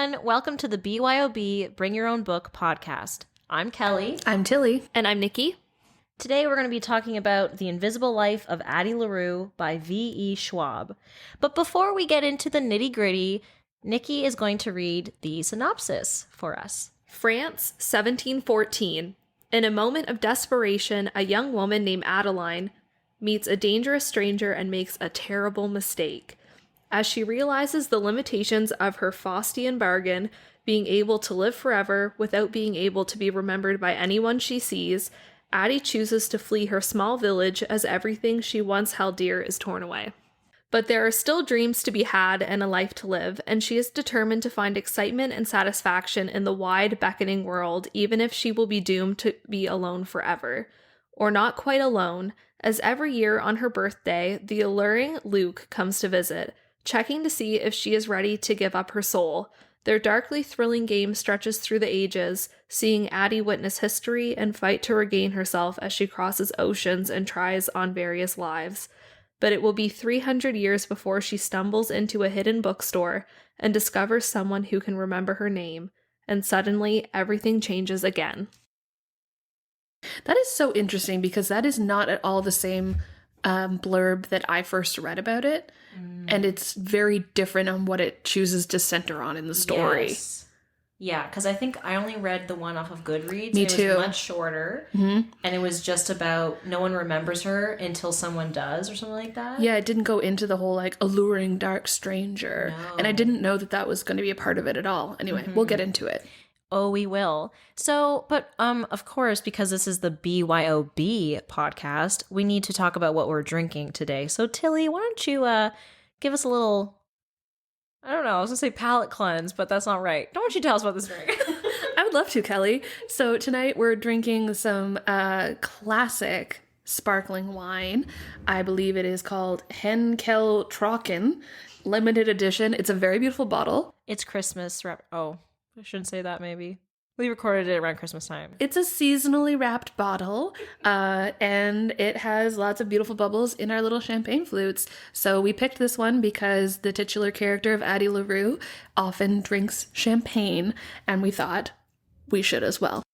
everyone. Welcome to the BYOB Bring Your Own Book podcast. I'm Kelly. I'm Tilly. And I'm Nikki. Today we're going to be talking about The Invisible Life of Addie LaRue by V.E. Schwab. But before we get into the nitty-gritty, Nikki is going to read the synopsis for us. France, 1714. In a moment of desperation, a young woman named Adeline meets a dangerous stranger and makes a terrible mistake. As she realizes the limitations of her Faustian bargain, being able to live forever without being able to be remembered by anyone she sees, Addie chooses to flee her small village as everything she once held dear is torn away. But there are still dreams to be had and a life to live, and she is determined to find excitement and satisfaction in the wide, beckoning world, even if she will be doomed to be alone forever. Or not quite alone, as every year on her birthday, the alluring Luke comes to visit, checking to see if she is ready to give up her soul. Their darkly thrilling game stretches through the ages, seeing Addie witness history and fight to regain herself as she crosses oceans and tries on various lives. But it will be 300 years before she stumbles into a hidden bookstore and discovers someone who can remember her name, and suddenly everything changes again. That is so interesting because that is not at all the same blurb that I first read about it. And it's very different on what it chooses to center on in the story. Yes. Yeah, because I think I only read the one off of Goodreads. Me too. It was much shorter. Mm-hmm. And it was just about no one remembers her until someone does or something like that. Yeah, it didn't go into the whole like alluring dark stranger. No. And I didn't know that that was going to be a part of it at all. Anyway, we'll get into it. Oh, we will. So, but of course, because this is the BYOB podcast, we need to talk about what we're drinking today. So, Tilly, why don't you give us a little, I don't know, I was going to say palate cleanse, but that's not right. Don't want you to tell us about this drink. I would love to, Kelly. So tonight we're drinking some classic sparkling wine. I believe it is called Henkell Trocken, limited edition. It's a very beautiful bottle. It's Christmas. Oh, I shouldn't say that maybe. We recorded it around Christmas time. It's a seasonally wrapped bottle, and it has lots of beautiful bubbles in our little champagne flutes. So we picked this one because the titular character of Addie LaRue often drinks champagne, and we thought we should as well.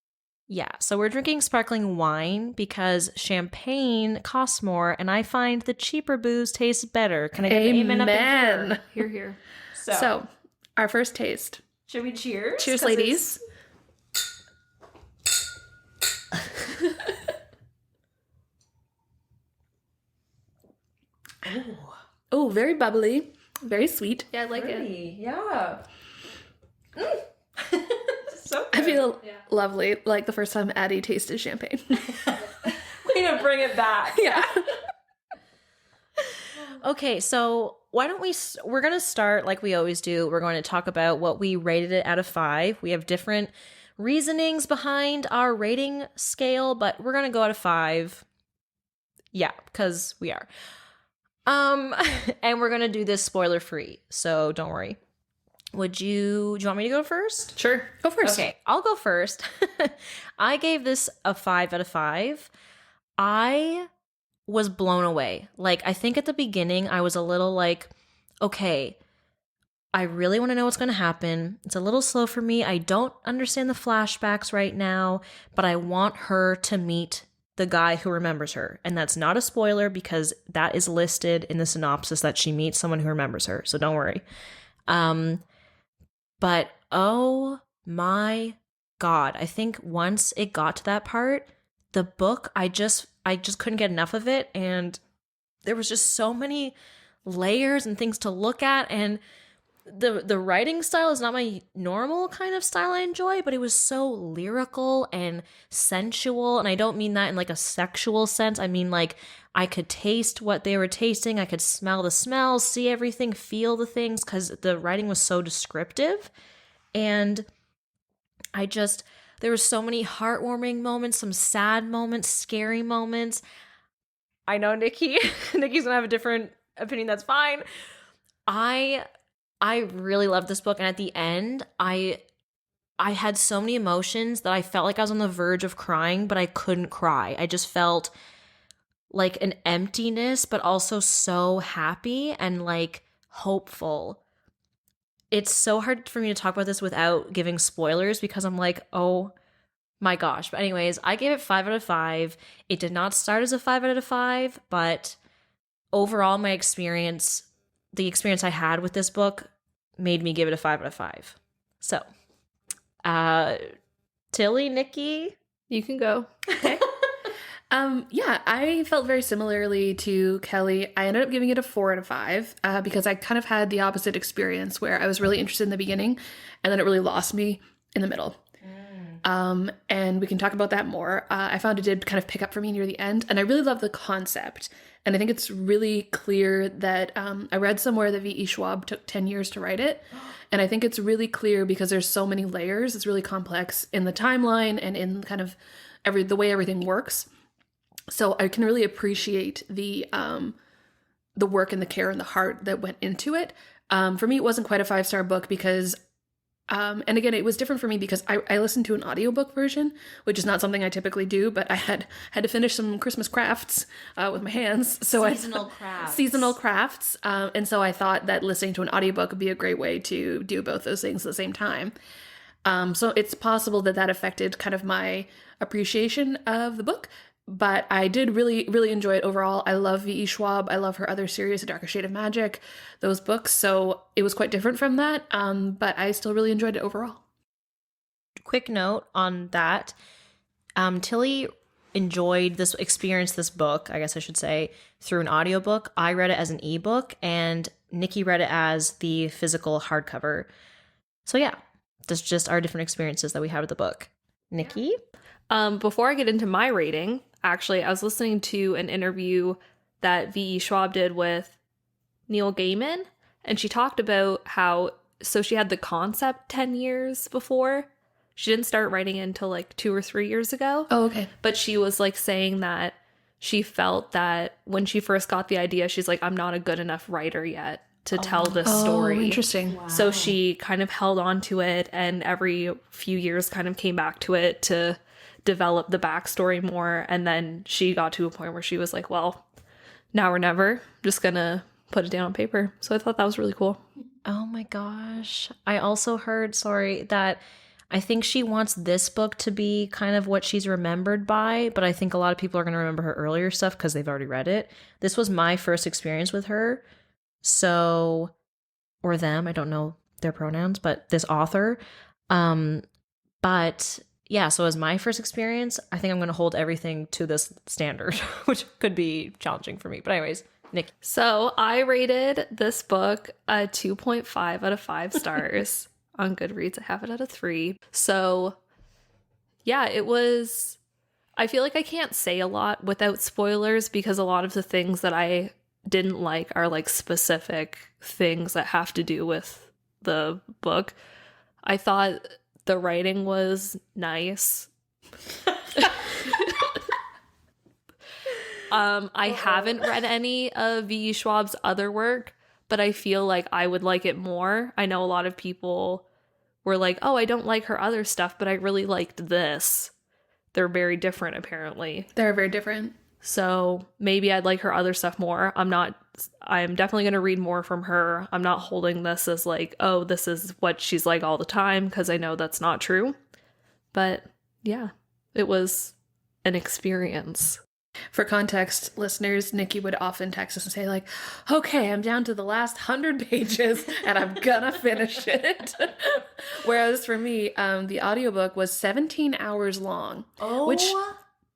Yeah, so we're drinking sparkling wine because champagne costs more, and I find the cheaper booze tastes better. Can I get an amen up in here? Hear, hear. So, our first taste. Should we cheers? Cheers, ladies. Oh, very bubbly, very sweet. Yeah, I like it. Yeah. So good. I feel lovely, like the first time Addie tasted champagne. Way to bring it back. Yeah. Okay, so why don't we're going to start like we always do. We're going to talk about what we rated it out of 5. We have different reasonings behind our rating scale, but we're going to go out of 5. Yeah, because we are. And we're going to do this spoiler free, so don't worry. Do you want me to go first? Sure. Go first. Okay, I'll go first. I gave this a 5 out of 5. I was blown away. Like, I think at the beginning, I was a little like, okay, I really want to know what's going to happen. It's a little slow for me. I don't understand the flashbacks right now, but I want her to meet the guy who remembers her. And that's not a spoiler because that is listed in the synopsis that she meets someone who remembers her. So don't worry. But oh my God, I think once it got to that part, the book, I just couldn't get enough of it. And there was just so many layers and things to look at. And the writing style is not my normal kind of style I enjoy, but it was so lyrical and sensual. And I don't mean that in like a sexual sense. I mean like I could taste what they were tasting. I could smell the smells, see everything, feel the things because the writing was so descriptive. And there were so many heartwarming moments, some sad moments, scary moments. I know Nikki's gonna have a different opinion. That's fine. I really loved this book. And at the end, I had so many emotions that I felt like I was on the verge of crying, but I couldn't cry. I just felt like an emptiness, but also so happy and like hopeful. it's so hard for me to talk about this without giving spoilers because I'm like, oh my gosh. But anyways, I gave it 5 out of 5. It did not start as a 5 out of 5, but overall my experience, the experience I had with this book made me give it a 5 out of 5. So, Tilly, Nikki, You can go. Yeah, I felt very similarly to Kelly. I ended up giving it a 4 out of 5 because I kind of had the opposite experience where I was really interested in the beginning and then it really lost me in the middle. And we can talk about that more. I found it did kind of pick up for me near the end, and I really love the concept. And I think it's really clear that I read somewhere that V.E. Schwab took 10 years to write it. And I think it's really clear because there's so many layers. It's really complex in the timeline and in kind of the way everything works. So I can really appreciate the work and the care and the heart that went into it. For me, it wasn't quite a 5-star book because, and again, it was different for me because I listened to an audiobook version, which is not something I typically do, but I had to finish some Christmas crafts with my hands. So seasonal crafts. And so I thought that listening to an audiobook would be a great way to do both those things at the same time. So it's possible that affected kind of my appreciation of the book. But I did really, really enjoy it overall. I love V.E. Schwab. I love her other series, A Darker Shade of Magic, those books. So it was quite different from that. But I still really enjoyed it overall. Quick note on that. Tilly enjoyed this book, I guess I should say, through an audiobook. I read it as an ebook, and Nikki read it as the physical hardcover. So yeah, that's just our different experiences that we had with the book. Nikki? Before I get into my rating, actually, I was listening to an interview that V.E. Schwab did with Neil Gaiman, and she talked about how, so she had the concept 10 years before. She didn't start writing it until like 2 or 3 years ago. Oh, okay. But she was like saying that she felt that when she first got the idea, she's like, I'm not a good enough writer yet to tell this story. Oh, interesting. Wow. So she kind of held on to it, and every few years kind of came back to it to develop the backstory more. And then she got to a point where she was like, well, now or never, just gonna put it down on paper. So I thought that was really cool. Oh my gosh. I also heard, that I think she wants this book to be kind of what she's remembered by, but I think a lot of people are going to remember her earlier stuff because they've already read it. This was my first experience with her. So, or them, I don't know their pronouns, but this author. But yeah, so as my first experience, I think I'm going to hold everything to this standard, which could be challenging for me. But anyways, Nikki. So I rated this book a 2.5 out of 5 stars. On Goodreads, I have it at a 3. So yeah, I feel like I can't say a lot without spoilers because a lot of the things that I didn't like are like specific things that have to do with the book. I thought the writing was nice. I haven't read any of V.E. Schwab's other work, but I feel like I would like it more. I know a lot of people were like, oh, I don't like her other stuff, but I really liked this. They're very different, apparently. They're very different. So maybe I'd like her other stuff more. I'm definitely going to read more from her. I'm not holding this as like, oh, this is what she's like all the time, because I know that's not true. But yeah, it was an experience. For context, listeners, Nikki would often text us and say like, okay, I'm down to the last 100 pages and I'm gonna finish it. Whereas for me, the audiobook was 17 hours long, which,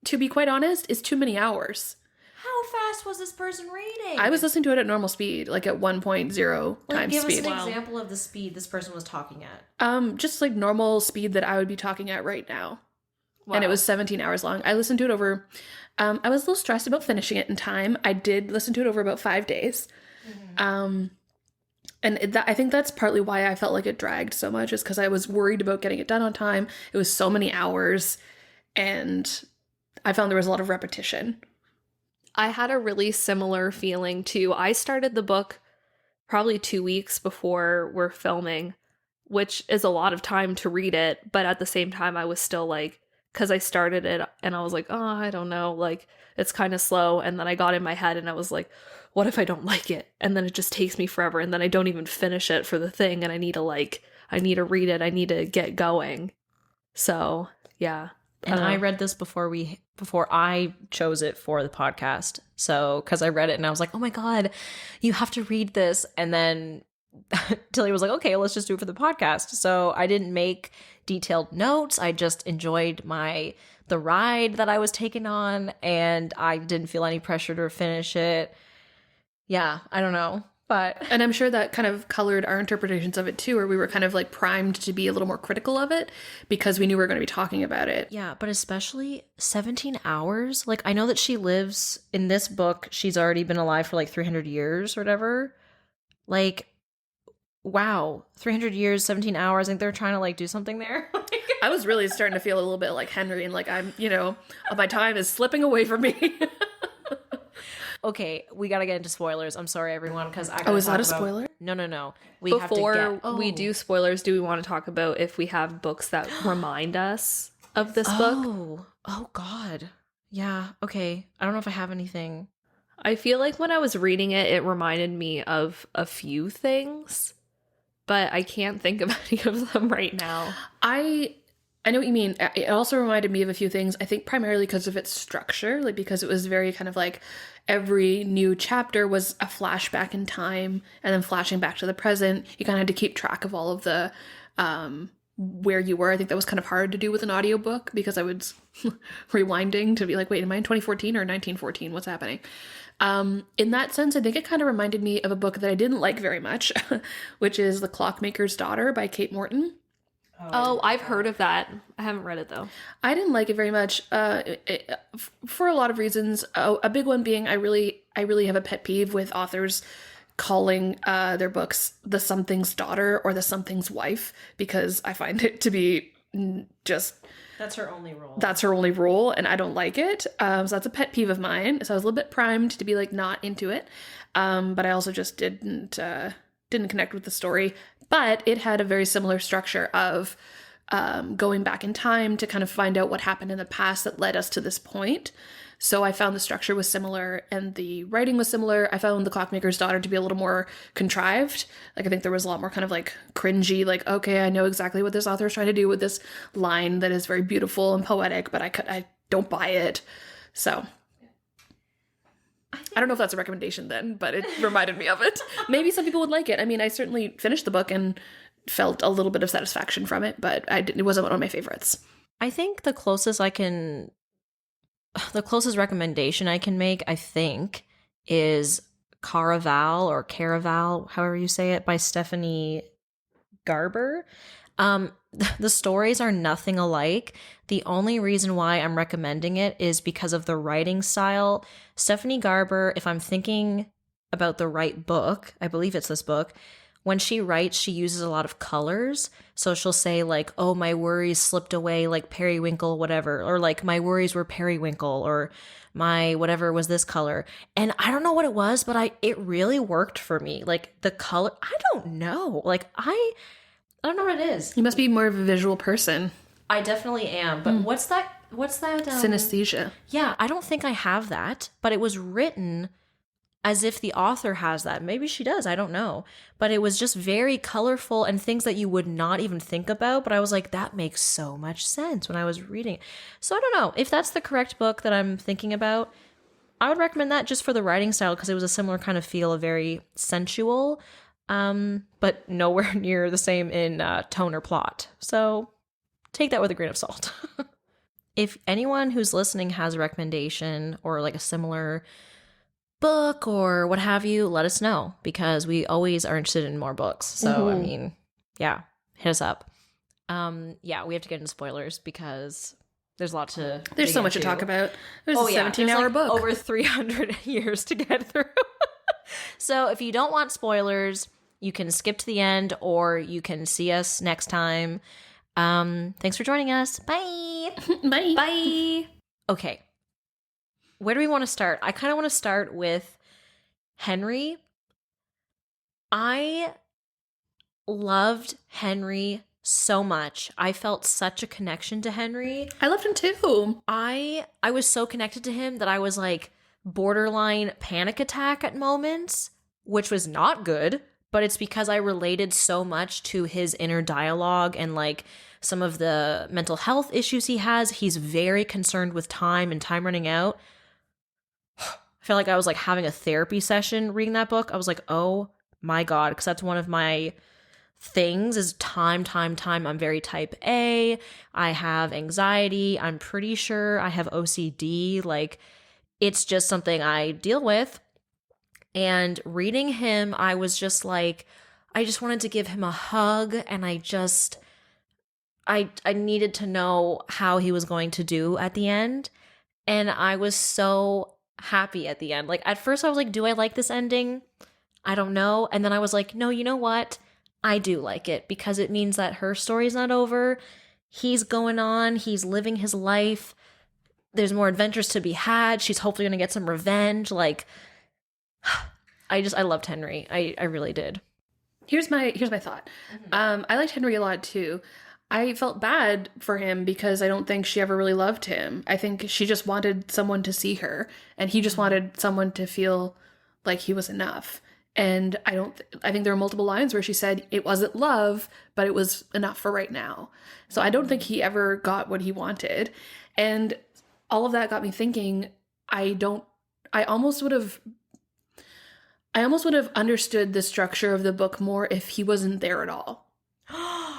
to be quite honest, is too many hours. How fast was this person reading? I was listening to it at normal speed, like at 1.0 times speed. Give us an example of the speed this person was talking at. Just like normal speed that I would be talking at right now. Wow. And it was 17 hours long. I listened to it over, I was a little stressed about finishing it in time. I did listen to it over about 5 days. Mm-hmm. I think that's partly why I felt like it dragged so much, is because I was worried about getting it done on time. It was so many hours, and I found there was a lot of repetition. I had a really similar feeling too. I started the book probably 2 weeks before we're filming, which is a lot of time to read it. But at the same time, I was still like, because I started it and I was like, oh, I don't know, like it's kind of slow. And then I got in my head and I was like, what if I don't like it? And then it just takes me forever, and then I don't even finish it for the thing, and I need to read it. I need to get going. So, yeah. And I read this before I chose it for the podcast. So, because I read it and I was like, oh my God, you have to read this. And then Tilly was like, okay, let's just do it for the podcast. So I didn't make detailed notes. I just enjoyed the ride that I was taking on, and I didn't feel any pressure to finish it. Yeah, I don't know. And I'm sure that kind of colored our interpretations of it too, where we were kind of like primed to be a little more critical of it because we knew we were going to be talking about it. Yeah, but especially 17 hours. Like, I know that she lives in this book, she's already been alive for like 300 years or whatever. Like, wow, 300 years, 17 hours. I think they're trying to like do something there. I was really starting to feel a little bit like Henry, and like my time is slipping away from me. Okay, we gotta get into spoilers. I'm sorry, everyone, because I gotta Oh, is that a spoiler? No. Before we do spoilers, do we want to talk about if we have books that remind us of this book? Oh God. Yeah, okay. I don't know if I have anything. I feel like when I was reading it, it reminded me of a few things, but I can't think of any of them right now. I know what you mean. It also reminded me of a few things, I think primarily because of its structure, like because it was very kind of like every new chapter was a flashback in time and then flashing back to the present. You kind of had to keep track of all of the where you were. I think that was kind of hard to do with an audiobook because I was rewinding to be like, wait, am I in 2014 or 1914? What's happening? In that sense, I think it kind of reminded me of a book that I didn't like very much, which is The Clockmaker's Daughter by Kate Morton. Oh, I've heard of that. I haven't read it though. I didn't like it very much for a lot of reasons. A big one being I really have a pet peeve with authors calling their books the something's daughter or the something's wife, because I find it to be just... That's her only role. That's her only role, and I don't like it. So that's a pet peeve of mine. So I was a little bit primed to be like not into it. But I also just didn't connect with the story. But it had a very similar structure of going back in time to kind of find out what happened in the past that led us to this point. So I found the structure was similar and the writing was similar. I found The Clockmaker's Daughter to be a little more contrived. Like, I think there was a lot more kind of like cringy, like, okay, I know exactly what this author is trying to do with this line that is very beautiful and poetic, but I don't buy it. So I don't know if that's a recommendation then, but it reminded me of it. Maybe some people would like it. I mean, I certainly finished the book and felt a little bit of satisfaction from it, but it wasn't one of my favorites. I think the closest recommendation I can make, I think, is Caraval or Caraval, however you say it, by Stephanie Garber. The stories are nothing alike. The only reason why I'm recommending it is because of the writing style. Stephanie Garber, if I'm thinking about the right book, I believe it's this book, when she writes, she uses a lot of colors. So she'll say like, oh, my worries slipped away like periwinkle, whatever. Or like, my worries were periwinkle, or my whatever was this color. And I don't know what it was, but it really worked for me. Like the color, I don't know. Like I don't know what it is. You must be more of a visual person. I definitely am. But what's that? Synesthesia. Yeah, I don't think I have that, but it was written as if the author has that. Maybe she does, I don't know. But it was just very colorful and things that you would not even think about. But I was like, that makes so much sense when I was reading it. So I don't know. If that's the correct book that I'm thinking about, I would recommend that just for the writing style, because it was a similar kind of feel, very sensual, but nowhere near the same in tone or plot. So take that with a grain of salt. If anyone who's listening has a recommendation or like a similar book or what have you, let us know, because we always are interested in more books. So I mean, yeah, hit us up. Yeah, we have to get into spoilers because there's a lot to there's so much to talk about. There's a 17-hour book, over 300 years to get through. So if you don't want spoilers, you can skip to the end, or you can see us next time. Thanks for joining us. Bye. Bye. Bye. Okay. Where do we want to start? I kind of want to start with Henry. I loved Henry so much. I felt such a connection to Henry. I loved him too. I was so connected to him that I was like borderline panic attack at moments, which was not good, but it's because I related so much to his inner dialogue and like some of the mental health issues he has. He's very concerned with time and time running out. I felt like I was like having a therapy session reading that book. I was like, oh my God, because that's one of my things is time. I'm very type A. I have anxiety. I'm pretty sure I have OCD. Like, it's just something I deal with. And reading him, I was just like, I just wanted to give him a hug, and I needed to know how he was going to do at the end. And I was so happy at the end. Like, at first I was like, do I like this ending? I don't know. And then I was like, no, you know what? I do like it, because it means that her story's not over. He's going on. He's living his life. There's more adventures to be had. She's hopefully going to get some revenge. Like, I loved Henry. I really did. Here's my thought. I liked Henry a lot too. I felt bad for him because I don't think she ever really loved him. I think she just wanted someone to see her, and he just wanted someone to feel like he was enough. And I think there are multiple lines where she said it wasn't love, but it was enough for right now. So I don't think he ever got what he wanted. And all of that got me thinking, I almost would have understood the structure of the book more if he wasn't there at all.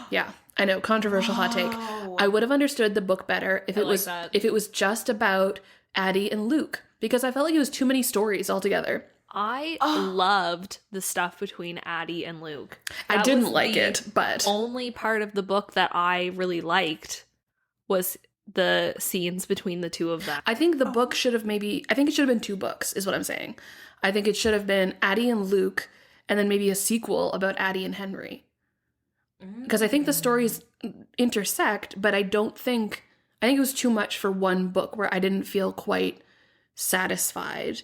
Yeah, I know, controversial hot take. I would have understood the book better if it was just about Addie and Luke, because I felt like it was too many stories altogether. I loved the stuff between Addie and Luke. I didn't like it, but only part of the book that I really liked was the scenes between the two of them. I think the book should have I think it should have been 2 books, is what I'm saying. I think it should have been Addie and Luke, and then maybe a sequel about Addie and Henry. Because I think the stories intersect, but I think it was too much for one book where I didn't feel quite satisfied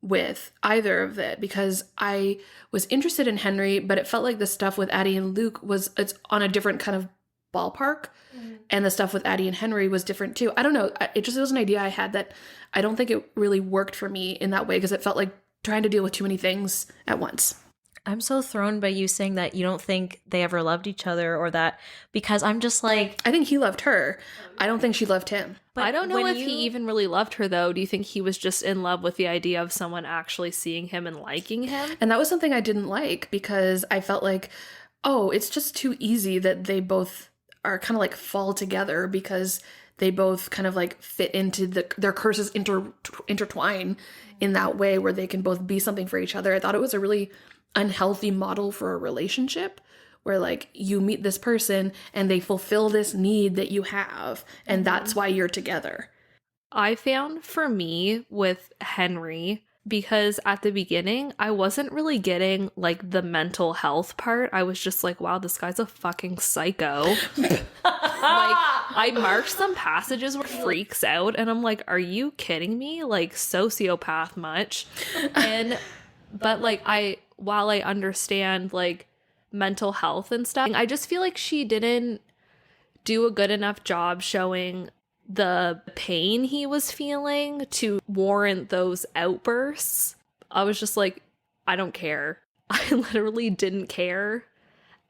with either of it, because I was interested in Henry, but it felt like the stuff with Addie and Luke it's on a different kind of ballpark, and the stuff with Addie and Henry was different too. I don't know. It was an idea I had that I don't think it really worked for me in that way, because it felt like trying to deal with too many things at once. I'm so thrown by you saying that you don't think they ever loved each other, or that, because I'm just like, I think he loved her. I don't think she loved him. But I don't know if he even really loved her, though. Do you think he was just in love with the idea of someone actually seeing him and liking him? And that was something I didn't like, because I felt like, oh, it's just too easy that they both are kind of like fall together, because they both kind of like fit into their curses intertwine in that way where they can both be something for each other. I thought it was a really unhealthy model for a relationship, where like you meet this person and they fulfill this need that you have, and that's why you're together. I found for me with Henry, because at the beginning I wasn't really getting like the mental health part. I was just like, wow, this guy's a fucking psycho. Like, I marked some passages where he freaks out, and I'm like, are you kidding me? Like, sociopath much. But like, while I understand like mental health and stuff, I just feel like she didn't do a good enough job showing the pain he was feeling to warrant those outbursts. I was just like, I don't care. I literally didn't care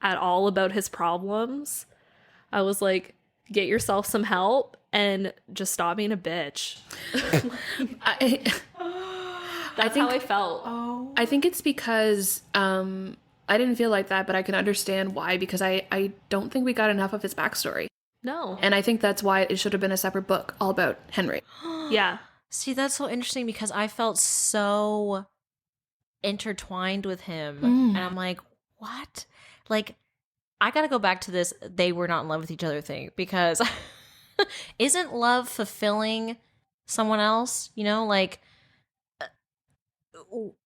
at all about his problems. I was like, get yourself some help and just stop being a bitch. That's how I felt. I think it's because I didn't feel like that, but I can understand why, because I don't think we got enough of his backstory. No. And I think that's why it should have been a separate book all about Henry. Yeah. See, that's so interesting, because I felt so intertwined with him. And I'm like, what? Like, I gotta go back to this they were not in love with each other thing, because isn't love fulfilling someone else? You know, like,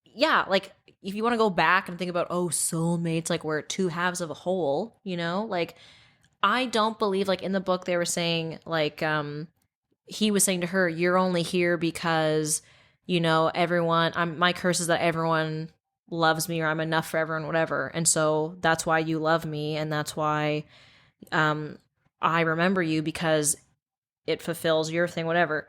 yeah, like, if you want to go back and think about, oh, soulmates, like we're 2 halves of a whole, you know, like, I don't believe, like, in the book they were saying, like, he was saying to her, you're only here because, you know, my curse is that everyone loves me, or I'm enough for everyone, whatever. And so that's why you love me, and that's why I remember you, because it fulfills your thing, whatever.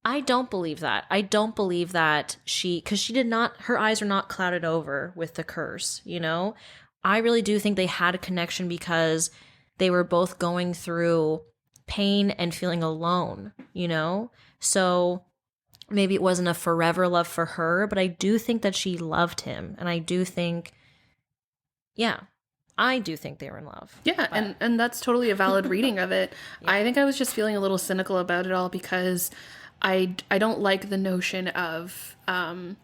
I don't believe that. I don't believe that because she did not, her eyes are not clouded over with the curse, you know? I really do think they had a connection because they were both going through pain and feeling alone, you know? So maybe it wasn't a forever love for her, but I do think that she loved him. And I do think, yeah, I do think they were in love. Yeah, But- and that's totally a valid reading of it. Yeah. I think I was just feeling a little cynical about it all because I don't like the notion of them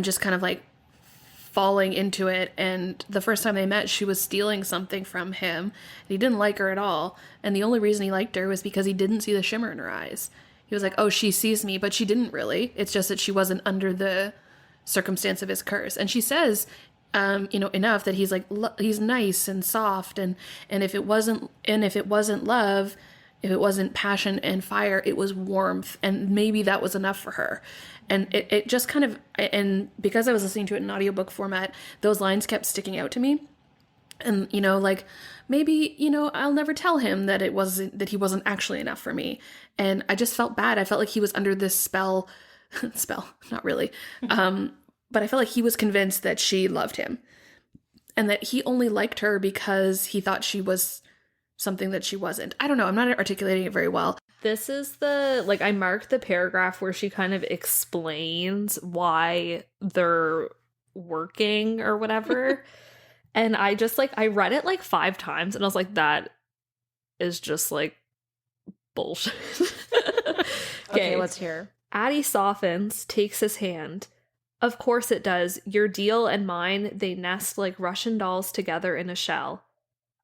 just kind of like falling into it. And the first time they met, she was stealing something from him. And he didn't like her at all. And the only reason he liked her was because he didn't see the shimmer in her eyes. He was like, oh, she sees me, but she didn't really. It's just that she wasn't under the circumstance of his curse. And she says, enough that he's like, he's nice and soft. And if it wasn't love, if it wasn't passion and fire, it was warmth. And maybe that was enough for her. And it just kind of, and because I was listening to it in audiobook format, those lines kept sticking out to me. And, like, maybe, I'll never tell him that that he wasn't actually enough for me. And I just felt bad. I felt like he was under this spell, not really. But I felt like he was convinced that she loved him and that he only liked her because he thought she was something that she wasn't. I don't know. I'm not articulating it very well. This is I marked the paragraph where she kind of explains why they're working or whatever. And I just I read it 5 times and I was like, that is just bullshit. Okay, let's hear. Addie softens, takes his hand. Of course it does. Your deal and mine, they nest like Russian dolls together in a shell.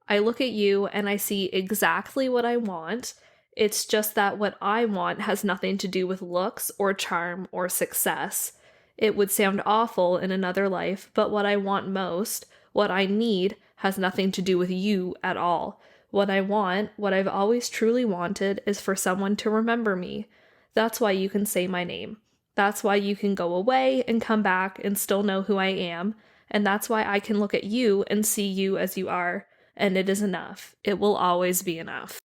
I look at you and I see exactly what I want. It's just that what I want has nothing to do with looks or charm or success. It would sound awful in another life, but what I want most, what I need, has nothing to do with you at all. What I want, what I've always truly wanted, is for someone to remember me. That's why you can say my name. That's why you can go away and come back and still know who I am. And that's why I can look at you and see you as you are. And it is enough. It will always be enough.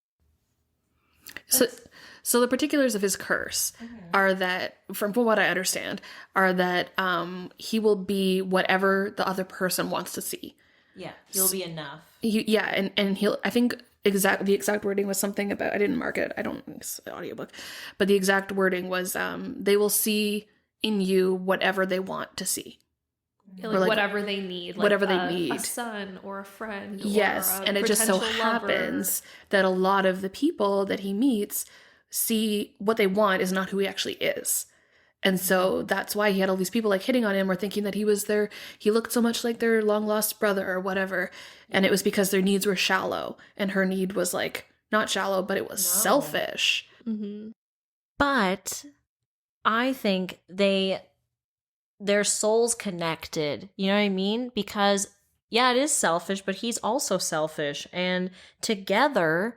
So the particulars of his curse are that, from what I understand, are that he will be whatever the other person wants to see. Yeah, he'll be enough. And he'll, I think the exact wording was something about, I didn't mark it, it's an audiobook, but the exact wording was they will see in you whatever they want to see. Yeah, whatever they need. Whatever they need. A son or a friend. Yes, or and it just so happens that a lot of the people that he meets see what they want is not who he actually is. And so that's why he had all these people hitting on him or thinking that he looked so much like their long lost brother or whatever. And it was because their needs were shallow and her need was not shallow, but it was selfish. Mm-hmm. But I think their souls connected. You know what I mean? Because yeah, it is selfish, but he's also selfish. And together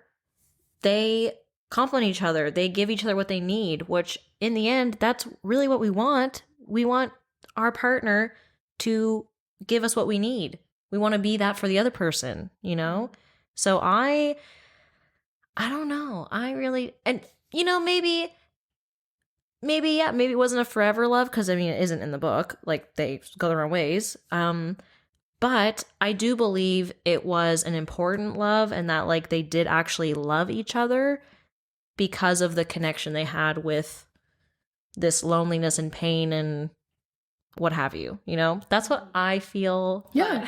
they complement each other. They give each other what they need, which in the end, that's really what we want. We want our partner to give us what we need. We want to be that for the other person, So I don't know. I really, and maybe it wasn't a forever love because it isn't in the book. They go their own ways. But I do believe it was an important love and that they did actually love each other because of the connection they had with this loneliness and pain and what have you, That's what I feel. Yeah.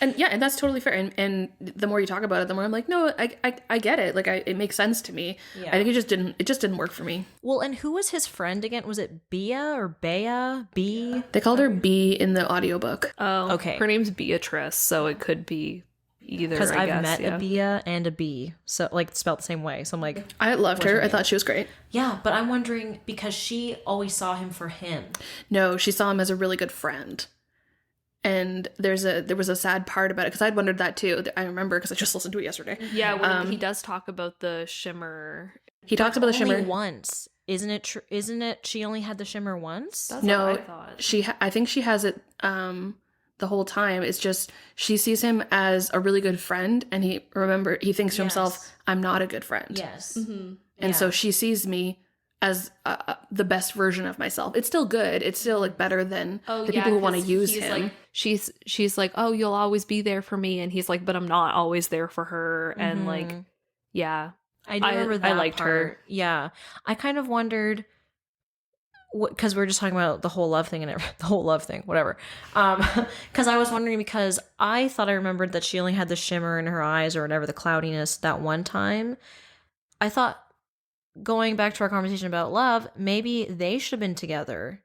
And that's totally fair. And the more you talk about it, the more I'm like, no, I get it. It makes sense to me. Yeah. I think it just didn't work for me. Well, and who was his friend again? Was it Bea or Bea? B? They called her B in the audiobook. Oh, okay. Her name's Beatrice, so it could be either. Because I've met a Bea and a B, so spelled the same way. So I'm like, I loved her. I thought she was great. Yeah, but I'm wondering because she always saw him for him. No, she saw him as a really good friend. And there was a sad part about it because I'd wondered that too. I remember because I just listened to it yesterday. Yeah, when he does talk about the shimmer. He talks about the shimmer only once, isn't it? Isn't it? She only had the shimmer once. That's no, what I thought. I think she has it the whole time. It's just she sees him as a really good friend, and he thinks to himself, "I'm not a good friend." Yes, and so she sees me as the best version of myself. It's still good. It's still like better than the people who want to use him. Like, she's like, oh, you'll always be there for me, and he's like, but I'm not always there for her, and like, yeah, I do remember that I liked part. her. Yeah, I kind of wondered, because we're just talking about the whole love thing and the whole love thing, whatever. Because I was wondering, because I thought I remembered that she only had the shimmer in her eyes or whatever, the cloudiness that one time. I thought, going back to our conversation about love, maybe they should have been together.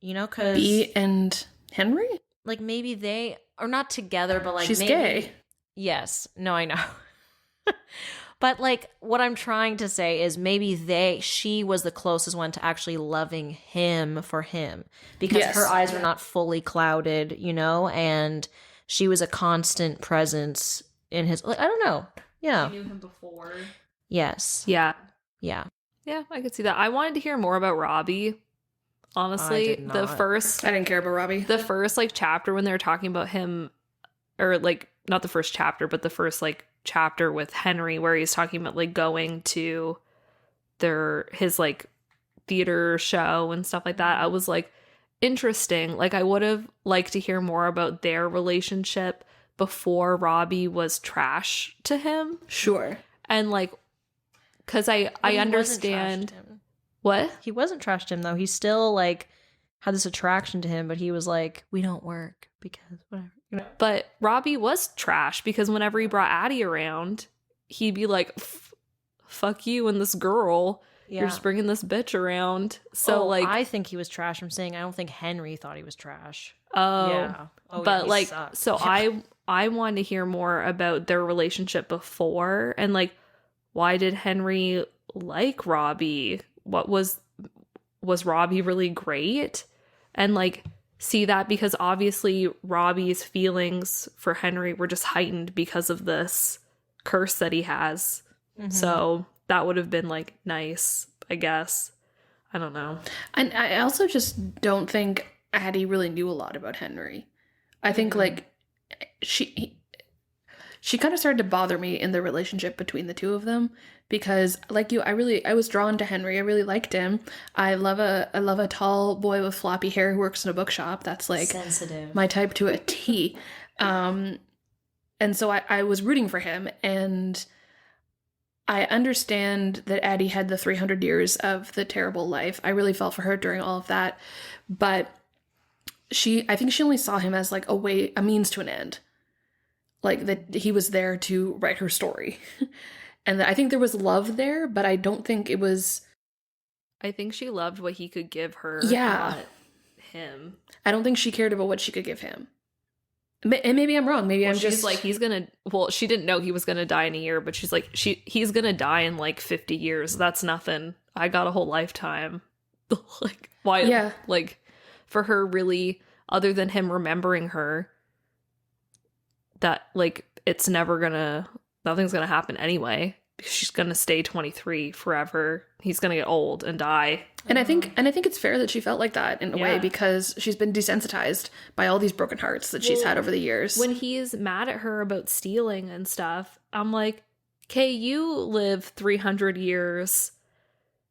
You know, because B and Henry, like maybe they are not together, but like she's maybe, gay. Yes, no, I know. But like what I'm trying to say is maybe she was the closest one to actually loving him for him, because her eyes were not fully clouded, you know, and she was a constant presence in his, like, I don't know. Yeah. She knew him before. Yes. Yeah. Yeah. Yeah, I could see that. I wanted to hear more about Robbie. Honestly, I did not. I didn't care about Robbie. The first like chapter when they were talking about him, or like not the first chapter, but the first like chapter with Henry where he's talking about like going to his like theater show and stuff like that. I was like, interesting. Like I would have liked to hear more about their relationship before Robbie was trash to him. Sure. And like, because I understand what he wasn't trashed him though. He still like had this attraction to him, but he was like, we don't work because whatever, you know. But Robbie was trash because whenever he brought Addie around, he'd be like, fuck you and this girl. Yeah. You're just bringing this bitch around. So like, I think he was trash. I'm saying I don't think Henry thought he was trash. Oh, yeah. But yeah, like, sucked. so yeah. I wanted to hear more about their relationship before, and like, why did Henry like Robbie? What was Robbie really great? And like, see that, because obviously Robbie's feelings for Henry were just heightened because of this curse that he has. Mm-hmm. So that would have been like nice, I guess. I don't know. And I also just don't think Addie really knew a lot about Henry. I think like she kind of started to bother me in the relationship between the two of them, because like you, I was drawn to Henry. I really liked him. I love a tall boy with floppy hair who works in a bookshop. That's like sensitive, my type to a T. And so I was rooting for him, and I understand that Addie had the 300 years of the terrible life. I really felt for her during all of that, but I think she only saw him as like a means to an end. Like that he was there to write her story. And I think there was love there, but I don't think it was. I think she loved what he could give her. Yeah. Not him. I don't think she cared about what she could give him. And maybe I'm wrong. Maybe I'm just like, she didn't know he was gonna die in a year, but she's like, he's gonna die in like 50 years. That's nothing. I got a whole lifetime. Like, why? Yeah. Like, for her, really, other than him remembering her, that like nothing's gonna happen anyway. She's gonna stay 23 forever. He's gonna get old and die. And I think it's fair that she felt like that in a way, because she's been desensitized by all these broken hearts that she's had over the years. When he's mad at her about stealing and stuff, I'm like, okay, you live 300 years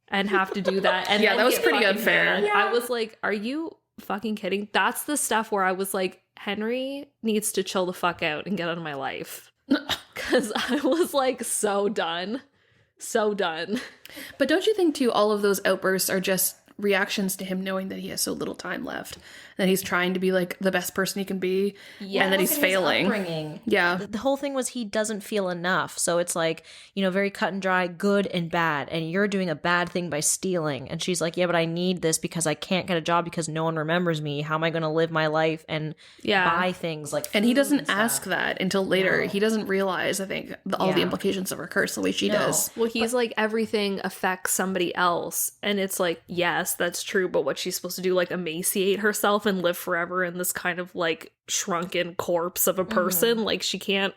and have to do that. And yeah, that was pretty unfair. Yeah. I was like, are you fucking kidding? That's the stuff where I was like, Henry needs to chill the fuck out and get out of my life. Because I was like, so done. But don't you think too, all of those outbursts are just reactions to him knowing that he has so little time left, that he's trying to be like the best person he can be, and that he's failing. Yeah, the whole thing was he doesn't feel enough, so it's like, you know, very cut and dry, good and bad, and you're doing a bad thing by stealing. And she's like, yeah, but I need this because I can't get a job because no one remembers me. How am I going to live my life and buy things like food? And he doesn't ask that until later. No. He doesn't realize, I think, all the implications of her curse the way she does. Well, he's like, everything affects somebody else, and it's like, yes, that's true, but what's she supposed to do, like emaciate herself and live forever in this kind of like shrunken corpse of a person? Like, she can't.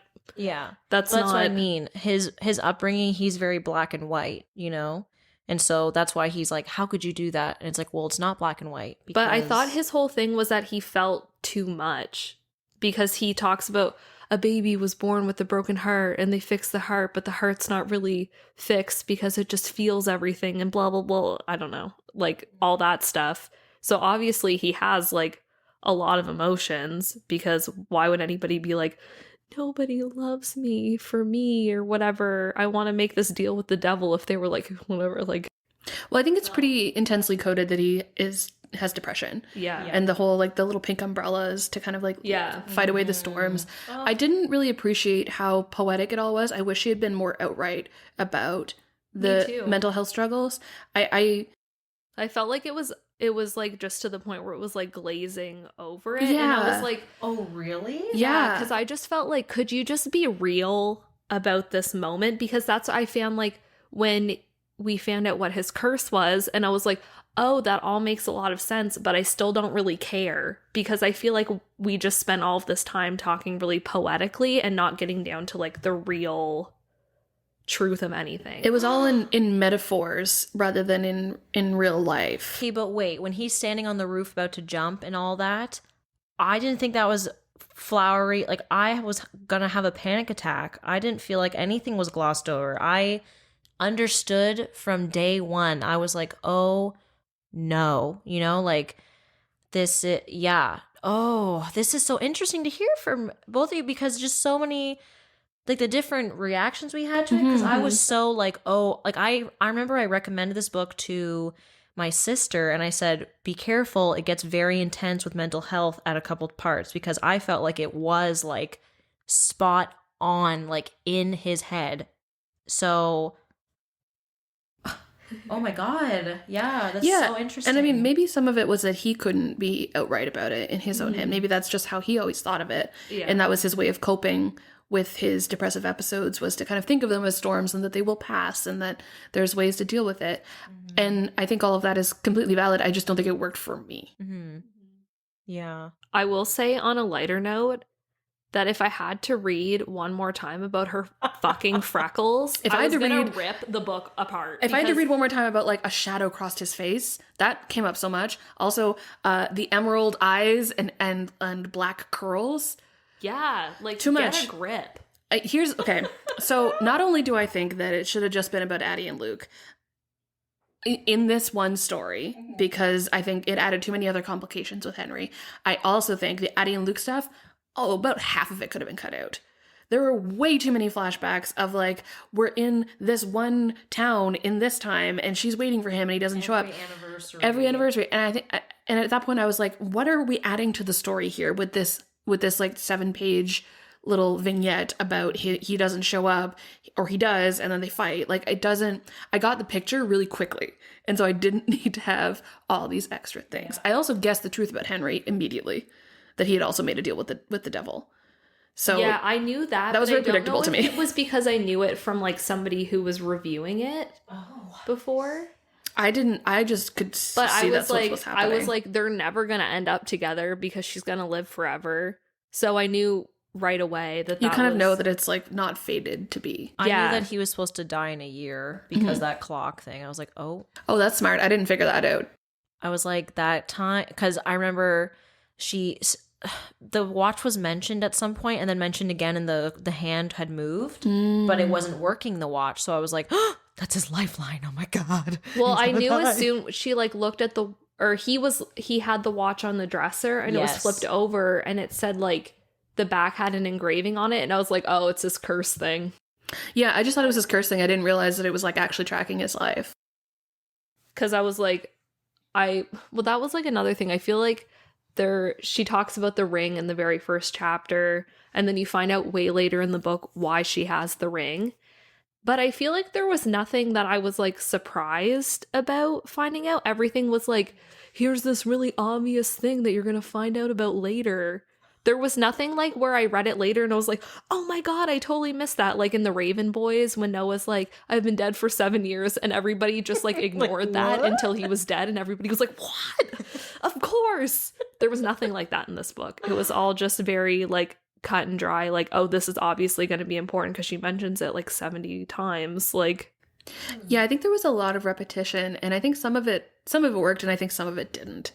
That's what I mean. His upbringing, he's very black and white, you know, and so that's why he's like, how could you do that? And it's like, well, it's not black and white, but I thought his whole thing was that he felt too much, because he talks about, a baby was born with a broken heart and they fix the heart, but the heart's not really fixed because it just feels everything and blah, blah, blah. I don't know, like all that stuff. So obviously he has like a lot of emotions, because why would anybody be like, nobody loves me for me or whatever, I want to make this deal with the devil, if they were like, whatever, like. Well, I think it's pretty intensely coded that he has depression. Yeah. And the whole, like, the little pink umbrellas to kind of, like, fight away the storms. I didn't really appreciate how poetic it all was. I wish he had been more outright about the mental health struggles. I felt like it was like just to the point where it was like glazing over it. Yeah. And I was like, oh, really? Yeah. Because I just felt like, could you just be real about this moment? Because that's what I found, like, when we found out what his curse was, and I was like, oh, that all makes a lot of sense, but I still don't really care, because I feel like we just spent all of this time talking really poetically and not getting down to like the real truth of anything. It was all in metaphors rather than in real life. Okay, but wait, when he's standing on the roof about to jump and all that, I didn't think that was flowery. Like, I was gonna have a panic attack. I didn't feel like anything was glossed over. I understood from day one. I was like, oh no, you know, like this, oh, this is so interesting to hear from both of you, because just so many, like, the different reactions we had to it, because I was so like, oh, like I remember I recommended this book to my sister and I said, be careful, it gets very intense with mental health at a couple parts, because I felt like it was like spot on, like in his head. So oh my god, yeah, that's so interesting. And I mean, maybe some of it was that he couldn't be outright about it in his own head. Maybe that's just how he always thought of it. Yeah. And that was his way of coping with his depressive episodes, was to kind of think of them as storms and that they will pass and that there's ways to deal with it. And I think all of that is completely valid. I just don't think it worked for me. Yeah. I will say, on a lighter note, that if I had to read one more time about her fucking freckles, I was gonna rip the book apart. If I had to read one more time about, like, a shadow crossed his face, that came up so much. Also, the emerald eyes and black curls. Yeah, like, too much. Get a grip. Okay. So not only do I think that it should have just been about Addie and Luke in this one story, because I think it added too many other complications with Henry, I also think the Addie and Luke stuff, about half of it could have been cut out. There were way too many flashbacks of, like, we're in this one town in this time and she's waiting for him and he doesn't show up. Every anniversary. And I think, and at that point I was like, what are we adding to the story here with this like 7-page little vignette about he doesn't show up, or he does and then they fight? Like, it doesn't, I got the picture really quickly. And so I didn't need to have all these extra things. I also guessed the truth about Henry immediately, that he had also made a deal with the devil. So yeah, I knew that. That was very predictable to me. It was because I knew it from, like, somebody who was reviewing it before. I just could see that's what was happening. I was like, they're never gonna end up together because she's gonna live forever. So I knew right away that you kind of know that it's, like, not fated to be. I knew that he was supposed to die in a year because that clock thing. I was like, oh, that's smart. I didn't figure that out. I was like, that time, because I remember the watch was mentioned at some point and then mentioned again, and the hand had moved, but it wasn't working, the watch. So I was like, oh, that's his lifeline. Oh my god. Well, I knew as soon she, like, looked at he had the watch on the dresser and it was flipped over and it said, like, the back had an engraving on it, and I was like, oh, it's this curse thing. Yeah, I just thought it was his curse thing. I didn't realize that it was, like, actually tracking his life. Because I was like, that was, like, another thing. I feel like she talks about the ring in the very first chapter, and then you find out way later in the book why she has the ring. But I feel like there was nothing that I was, like, surprised about finding out. Everything was like, here's this really obvious thing that you're gonna find out about later. There was nothing, like, where I read it later and I was like, oh my god, I totally missed that. Like in the Raven Boys, when Noah's like, I've been dead for 7 years, and everybody just, like, ignored that until he was dead, and everybody was like, what? Of course. There was nothing like that in this book. It was all just very, like, cut and dry. Like, oh, this is obviously going to be important because she mentions it, like, 70 times. Like, yeah, I think there was a lot of repetition, and I think some of it worked, and I think some of it didn't.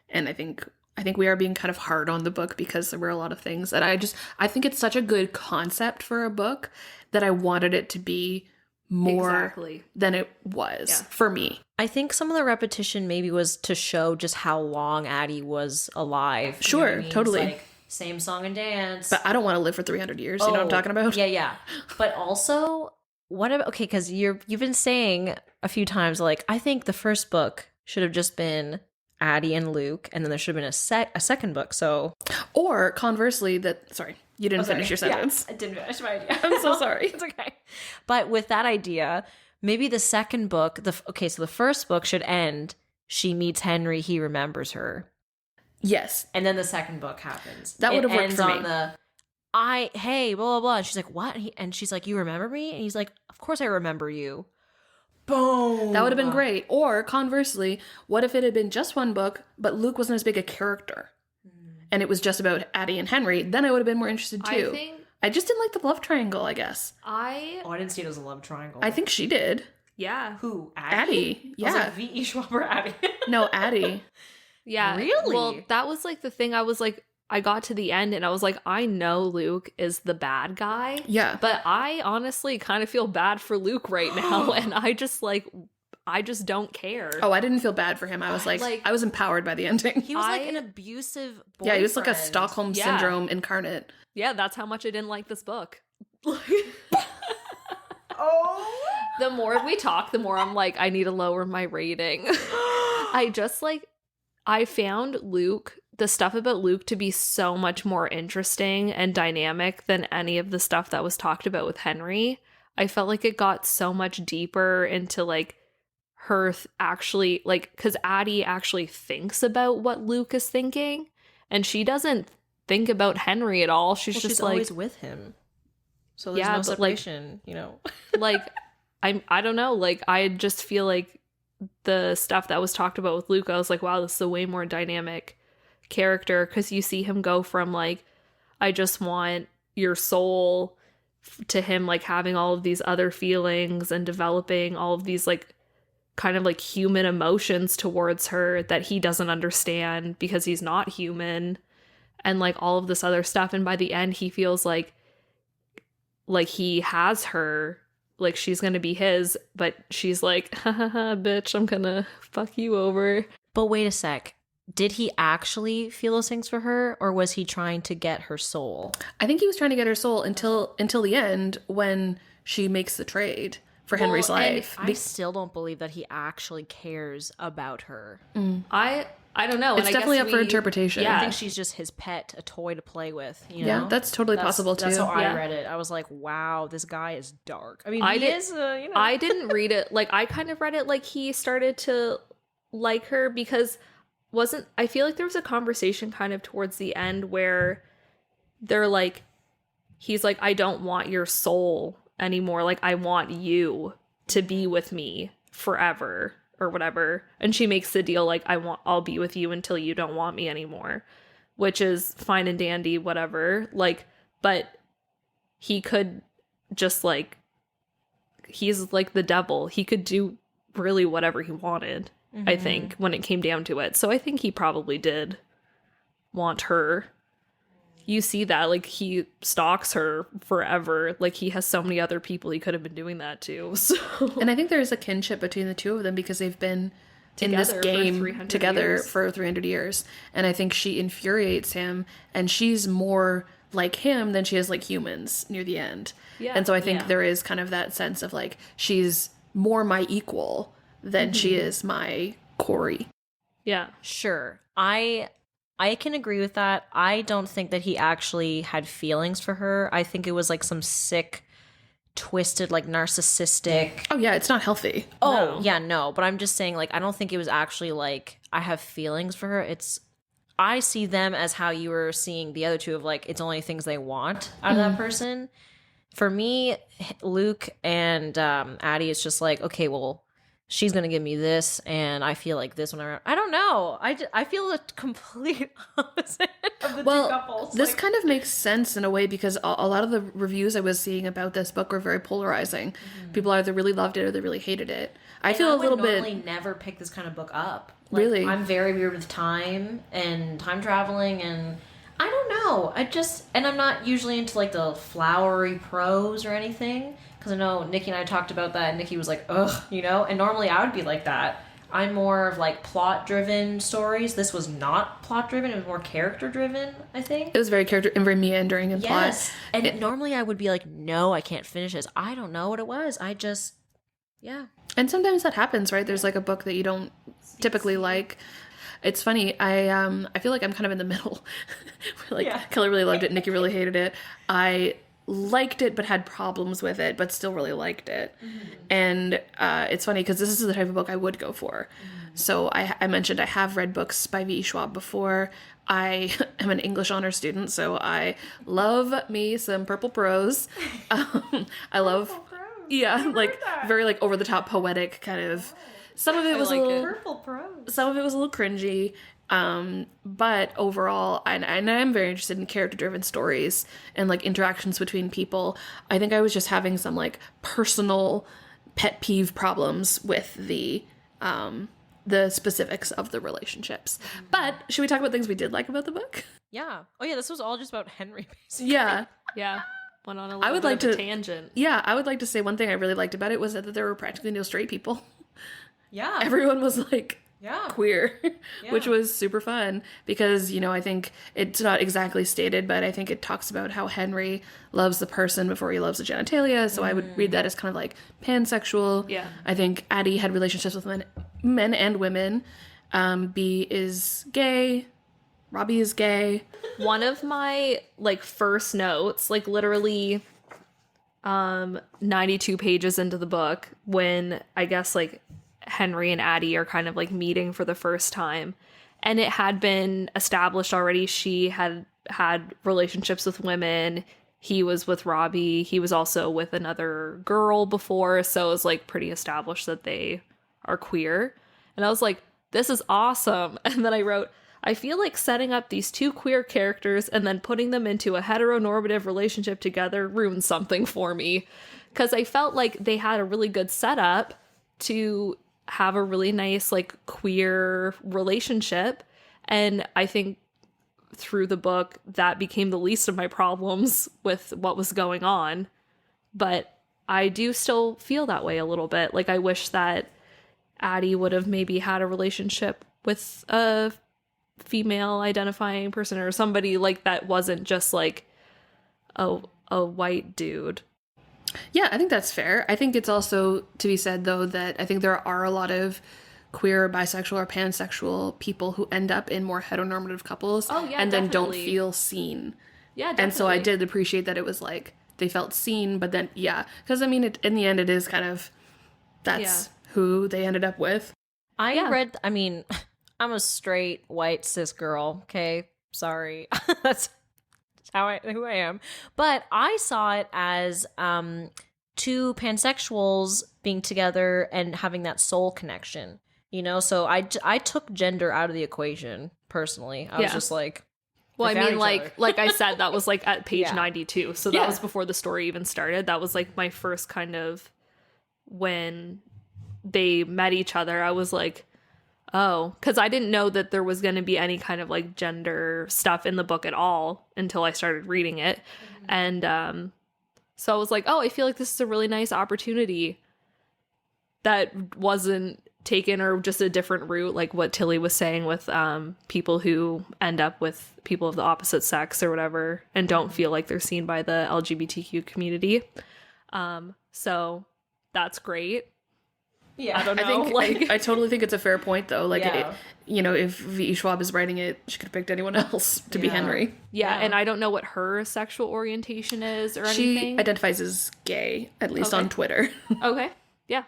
And I think I think we are being kind of hard on the book because there were a lot of things that I think it's such a good concept for a book that I wanted it to be more than it was for me. I think some of the repetition maybe was to show just how long Addie was alive. Sure, you know what I mean? totally. It's like, same song and dance. But I don't want to live for 300 years. You know what I'm talking about? Yeah. But also, what about, okay, because you've been saying a few times, like, I think the first book should have just been Addie and Luke, and then there should have been a second book. So, or conversely, sorry, you didn't finish your sentence. Yeah, I didn't finish my idea. I'm so sorry. It's okay. But with that idea, maybe the second book, so the first book should end. She meets Henry. He remembers her. Yes, and then the second book happens. That would have worked for me. Hey, blah blah blah. And she's like, what? And she's like, you remember me? And he's like, of course I remember you. Boom. That would have been great. Or conversely, what if it had been just one book, but Luke wasn't as big a character, and it was just about Addie and Henry? Then I would have been more interested too. I just didn't like the love triangle, I guess. I didn't see it as a love triangle. I think she did. Yeah. Who? Addie. Yeah. I was like, V.E. Schwab or Addie? No, Addie. Yeah. Really? Well, that was like the thing. I was like, I got to the end and I was like, I know Luke is the bad guy. Yeah. But I honestly kind of feel bad for Luke right now. And I just don't care. Oh, I didn't feel bad for him. I was like I was empowered by the ending. He was like an abusive boyfriend. Yeah, he was like a Stockholm syndrome incarnate. Yeah, that's how much I didn't like this book. Oh. The more we talk, the more I'm like, I need to lower my rating. I found the stuff about Luke to be so much more interesting and dynamic than any of the stuff that was talked about with Henry. I felt like it got so much deeper into like her actually, like, because Addie actually thinks about what Luke is thinking, and she doesn't think about Henry at all. She's just like always with him. So there's no separation, Like, I don't know. Like, I just feel like the stuff that was talked about with Luke, I was like, wow, this is a way more dynamic character, because you see him go from like, I just want your soul, to him like having all of these other feelings and developing all of these like kind of like human emotions towards her that he doesn't understand because he's not human, and like all of this other stuff. And by the end he feels like he has her, like she's gonna be his, but she's like, ha ha ha, bitch, I'm gonna fuck you over. But wait a sec. Did he actually feel those things for her, or was he trying to get her soul? I think he was trying to get her soul until the end, when she makes the trade for Henry's life. I still don't believe that he actually cares about her. I don't know. It's definitely up for interpretation. Yeah. I think she's just his pet, a toy to play with. Yeah, that's totally possible too. That's how I read it. I was like, wow, this guy is dark. I mean, I didn't read it. Like, I kind of read it like he started to like her, because I feel like there was a conversation kind of towards the end where they're like, he's like, I don't want your soul anymore. Like, I want you to be with me forever or whatever. And she makes the deal like, I'll be with you until you don't want me anymore, which is fine and dandy, whatever. Like, but he could just like, he's like the devil. He could do really whatever he wanted. I think, when it came down to it. So I think he probably did want her. You see that, like, he stalks her forever. Like, he has so many other people he could have been doing that to. So. And I think there's a kinship between the two of them, because they've been in this game together for 300 years. And I think she infuriates him, and she's more like him than she is like humans near the end. Yeah. And so I think there is kind of that sense of like, she's more my equal than she is my Corey. Yeah. Sure. I can agree with that. I don't think that he actually had feelings for her. I think it was like some sick, twisted, like narcissistic. Oh yeah, it's not healthy. Oh, yeah, no. But I'm just saying, like, I don't think it was actually like, I have feelings for her. I see them as how you were seeing the other two, of like, it's only things they want out of that person. For me, Luke and Addie, it's just like, okay, well, she's gonna give me this, and I feel like this when I don't know. I feel the complete opposite of the two couples. This kind of makes sense in a way because a lot of the reviews I was seeing about this book were very polarizing. People either really loved it or they really hated it. I feel a little bit. I would normally never pick this kind of book up. Like, really, I'm very weird with time and time traveling, and I don't know. And I'm not usually into like the flowery prose or anything. Because I know Nikki and I talked about that, and Nikki was like, ugh, you know? And normally I would be like that. I'm more of like plot-driven stories. This was not plot-driven. It was more character-driven, I think. It was very character and very meandering in plot. Yes. And normally I would be like, no, I can't finish this. I don't know what it was. Yeah. And sometimes that happens, right? There's like a book that you don't typically like. It's funny. I feel like I'm kind of in the middle. Kelly really loved it. Nikki really hated it. I liked it but had problems with it, but still really liked it. And it's funny because this is the type of book I would go for. So I mentioned I have read books by V.E. Schwab before. I am an English honor student, so I love me some purple prose. I love like very like over the top poetic kind of. Some of it was a little purple prose. Some of it was a little cringy. But overall, and I'm very interested in character-driven stories and like interactions between people. I think I was just having some like personal pet peeve problems with the specifics of the relationships. But should we talk about things we did like about the book? Yeah. Oh yeah, this was all just about Henry, basically. Yeah. Yeah. Went on a little bit of a tangent. Yeah, I would like to say one thing I really liked about it was that there were practically no straight people. Yeah. Everyone was like queer, Yeah. which was super fun because, you know, I think it's not exactly stated, but I think it talks about how Henry loves the person before he loves the genitalia. So I would read that as kind of like pansexual. Yeah. I think Addie had relationships with men and women. B is gay. Robbie is gay. One of my like first notes, like literally 92 pages into the book, when I guess like Henry and Addie are kind of like meeting for the first time, and it had been established already she had relationships with women. He was with Robbie. He was also with another girl before, so it was like pretty established that they are queer. And I was like, this is awesome. And then I wrote, I feel like setting up these two queer characters and then putting them into a heteronormative relationship together ruined something for me, because I felt like they had a really good setup to have a really nice like queer relationship. And I think through the book that became the least of my problems with what was going on. But I do still feel that way a little bit. Like I wish that Addie would have maybe had a relationship with a female identifying person or somebody like that wasn't just like a white dude. Yeah, I think that's fair. I think it's also to be said, though, that I think there are a lot of queer or bisexual or pansexual people who end up in more heteronormative couples and then don't feel seen. Yeah, definitely. And so I did appreciate that it was like they felt seen, but then, because I mean, in the end, it is kind of that's who they ended up with. I'm a straight white cis girl, okay? Sorry. That's who I am. But I saw it as two pansexuals being together and having that soul connection, you know? So I took gender out of the equation, personally. I was just like... Well, I mean, like I said, that was like at page 92. So that was before the story even started. That was like my first kind of... When they met each other, I was like... Oh, because I didn't know that there was going to be any kind of like gender stuff in the book at all until I started reading it. And so I was like, oh, I feel like this is a really nice opportunity that wasn't taken or just a different route, like what Tilly was saying with people who end up with people of the opposite sex or whatever and don't feel like they're seen by the LGBTQ community. So that's great. Yeah, I don't know. I totally think it's a fair point, though. Like, if V.E. Schwab is writing it, she could have picked anyone else to be Henry. Yeah, and I don't know what her sexual orientation is or anything. She identifies as gay, at least on Twitter. Okay, yeah,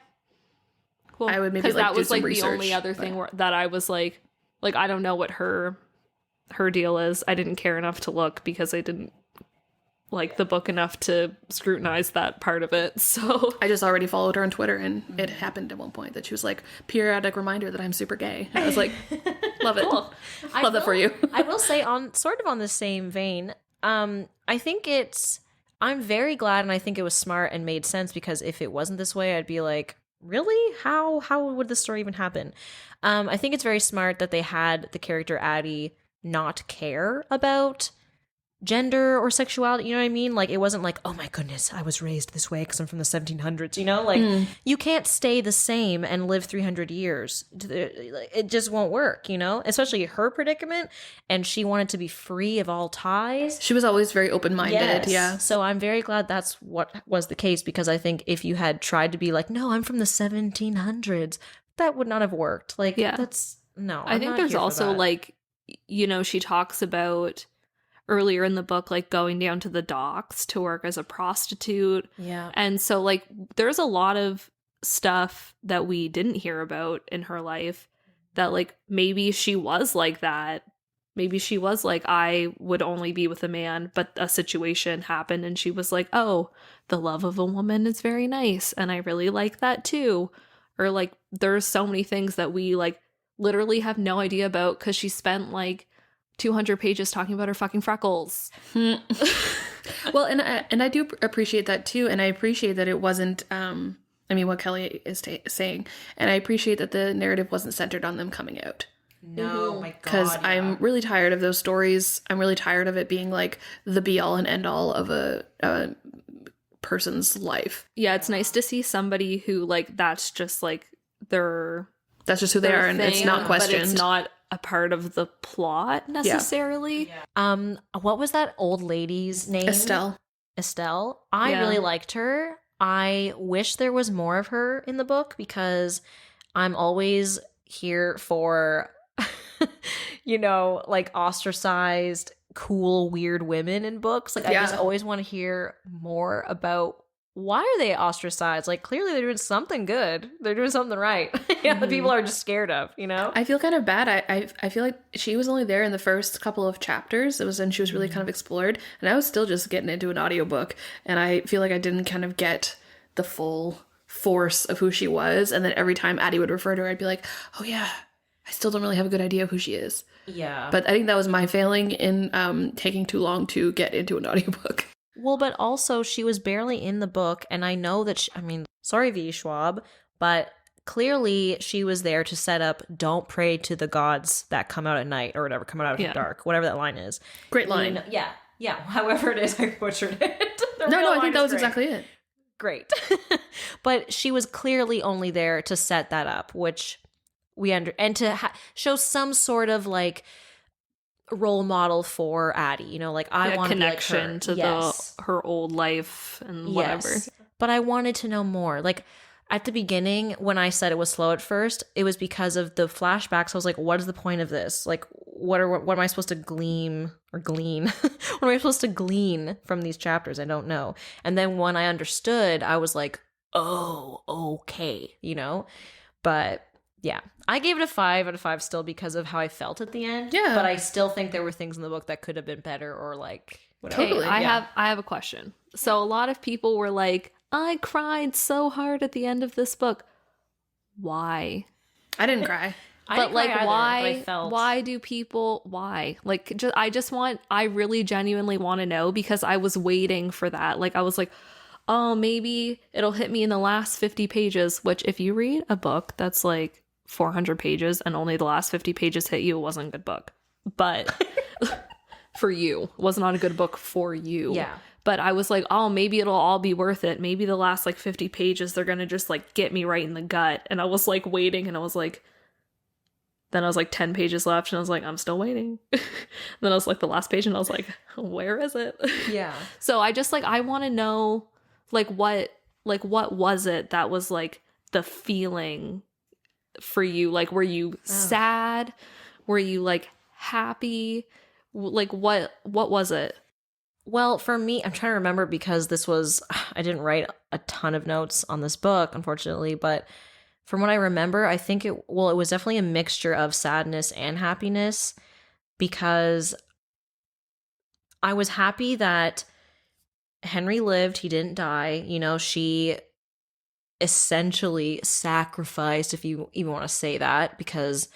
cool. I would maybe because that was like research, the only other thing that I was like I don't know what her deal is. I didn't care enough to look because I didn't like the book enough to scrutinize that part of it. So I just already followed her on Twitter, and it happened at one point that she was like, periodic reminder that I'm super gay. And I was like, love it. Cool. Love that for you. I will say, on sort of on the same vein, I think I'm very glad, and I think it was smart and made sense, because if it wasn't this way, I'd be like, really? How would this story even happen? I think it's very smart that they had the character Addie not care about gender or sexuality, you know what I mean? Like, it wasn't like, oh my goodness, I was raised this way because I'm from the 1700s, you know? Like, you can't stay the same and live 300 years. It just won't work, you know? Especially her predicament, and she wanted to be free of all ties. She was always very open-minded, Yes. yeah. So I'm very glad that's what was the case, because I think if you had tried to be like, no, I'm from the 1700s, that would not have worked. Like, Yeah. I'm think not there's here for also that. like, you know, she talks about earlier in the book, like going down to the docks to work as a prostitute. Yeah. And so like there's a lot of stuff that we didn't hear about in her life that like maybe she was like that. Maybe she was like, I would only be with a man, but a situation happened and she was like, oh, the love of a woman is very nice and I really like that too. Or like there's so many things that we like literally have no idea about because she spent like 200 pages talking about her fucking freckles. Well, and I do appreciate that too, and I appreciate that it wasn't what Kelly is saying, and I appreciate that the narrative wasn't centered on them coming out. No, my God. Because I'm really tired of those stories. I'm really tired of it being like the be all and end all of a person's life. Yeah, it's nice to see somebody who like that's just like that's just who they are, and it's not questioned. But it's not a part of the plot necessarily. Yeah. What was that old lady's name? Estelle. I really liked her. I wish there was more of her in the book, because I'm always here for, you know, like ostracized, cool, weird women in books. Like, I just always want to hear more about why are they ostracized? Like, clearly they're doing something good. They're doing something right. The people are just scared of, you know? I feel kind of bad. I feel like she was only there in the first couple of chapters. It was when she was really kind of explored. And I was still just getting into an audiobook. And I feel like I didn't kind of get the full force of who she was. And then every time Addie would refer to her, I'd be like, oh yeah, I still don't really have a good idea of who she is. Yeah. But I think that was my failing in taking too long to get into an audiobook. Well, but also she was barely in the book, and I know that sorry, V. Schwab, but clearly she was there to set up don't pray to the gods that come out at night or whatever, come out of the dark, whatever that line is. Great line. Yeah. However it is, I butchered it. No, I think that was exactly it. Great. But she was clearly only there to set that up, which and to show some sort of like role model for Addie, you know, like I want connection to be like her. her old life and whatever. But I wanted to know more. Like at the beginning, when I said it was slow at first, it was because of the flashbacks. I was like, what is the point of this? Like, what am I supposed to glean? What am I supposed to glean from these chapters? I don't know. And then when I understood, I was like, oh, okay, you know? But yeah, I gave it a 5 out of 5 still because of how I felt at the end. Yeah. But I still think there were things in the book that could have been better, or like whatever. Okay, I have a question. So a lot of people were like, I cried so hard at the end of this book. Why? I didn't cry. But like, why? Why do people? Why? Like, I really genuinely want to know, because I was waiting for that. Like, I was like, oh, maybe it'll hit me in the last 50 pages. Which, if you read a book that's like 400 pages and only the last 50 pages hit you, it wasn't a good book. But for you, it was not a good book for you. Yeah. But I was like, oh, maybe it'll all be worth it. Maybe the last like 50 pages, they're going to just like get me right in the gut. And I was like waiting, and I was like, then I was like 10 pages left, and I was like, I'm still waiting. Then I was like the last page, and I was like, where is it? Yeah. So I just like, I want to know what was it that was like the feeling for you? Like, were you sad? Were you like happy? Like, what was it? Well, for me, I'm trying to remember, because I didn't write a ton of notes on this book, unfortunately, but from what I remember, I think it was definitely a mixture of sadness and happiness, because I was happy that Henry lived, he didn't die. You know, she essentially sacrificed, if you even want to say that, because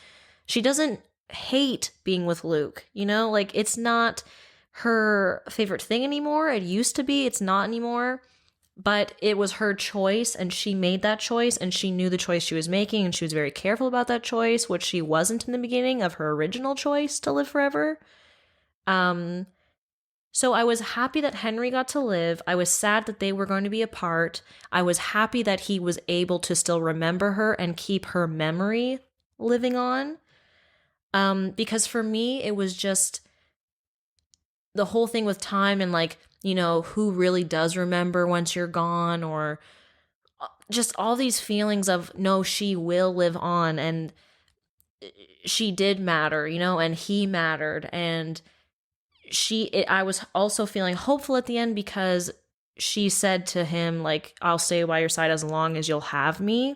she doesn't hate being with Luke. You know, like, it's not her favorite thing anymore. It used to be, it's not anymore. But it was her choice, and she made that choice, and she knew the choice she was making, and she was very careful about that choice, which she wasn't in the beginning of her original choice to live forever. So I was happy that Henry got to live. I was sad that they were going to be apart. I was happy that he was able to still remember her and keep her memory living on. Because for me, it was just the whole thing with time and, like, you know, who really does remember once you're gone, or just all these feelings of, no, she will live on, and she did matter, you know, and he mattered. And I was also feeling hopeful at the end, because she said to him, like, I'll stay by your side as long as you'll have me,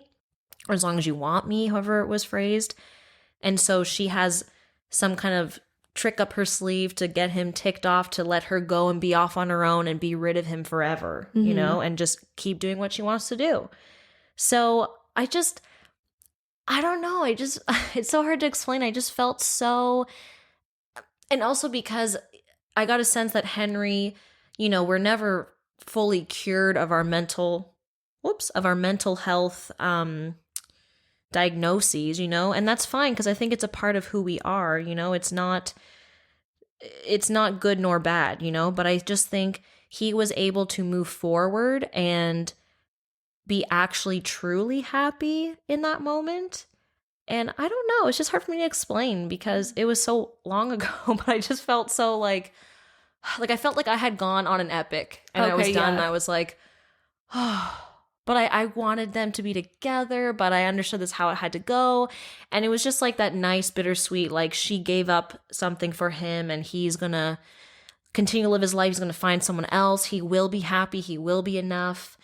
or as long as you want me, however it was phrased. And so she has some kind of trick up her sleeve to get him ticked off, to let her go and be off on her own and be rid of him forever, you know, and just keep doing what she wants to do. So I don't know. It's so hard to explain. I just felt so, and also because I got a sense that Henry, you know, we're never fully cured of our mental health, diagnoses, you know, and that's fine, because I think it's a part of who we are, you know. It's not good nor bad, you know, but I just think he was able to move forward and be actually truly happy in that moment. And I don't know, it's just hard for me to explain because it was so long ago, but I just felt so like I felt like I had gone on an epic and I was done, yeah. and I was like, oh. But I wanted them to be together, but I understood this how it had to go. And it was just like that nice bittersweet, like, she gave up something for him and he's going to continue to live his life. He's going to find someone else. He will be happy. He will be enough.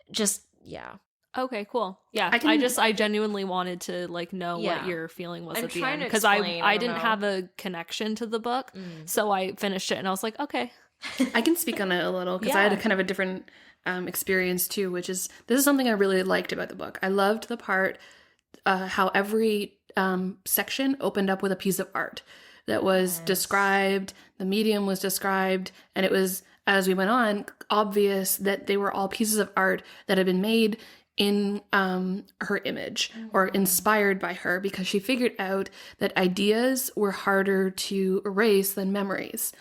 Just, yeah. Okay, cool. Yeah, I genuinely wanted to, like, know what your feeling was at the end, because I didn't have a connection to the book, so I finished it and I was like, okay. I can speak on it a little, because I had a kind of a different experience too, which is, this is something I really liked about the book. I loved the part how every section opened up with a piece of art that was described, the medium was described, and it was, as we went on, obvious that they were all pieces of art that had been made in her image or inspired by her, because she figured out that ideas were harder to erase than memories.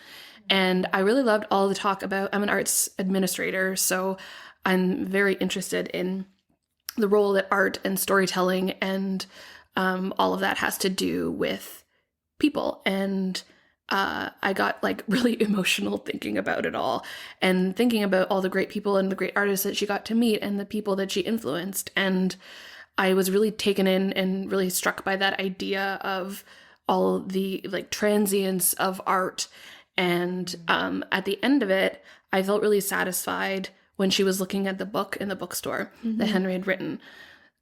And I really loved all the talk about, I'm an arts administrator, so I'm very interested in the role that art and storytelling and all of that has to do with people. And I got, like, really emotional thinking about it all, and thinking about all the great people and the great artists that she got to meet and the people that she influenced. And I was really taken in and really struck by that idea of all the, like, transience of art. And at the end of it, I felt really satisfied when she was looking at the book in the bookstore that Henry had written.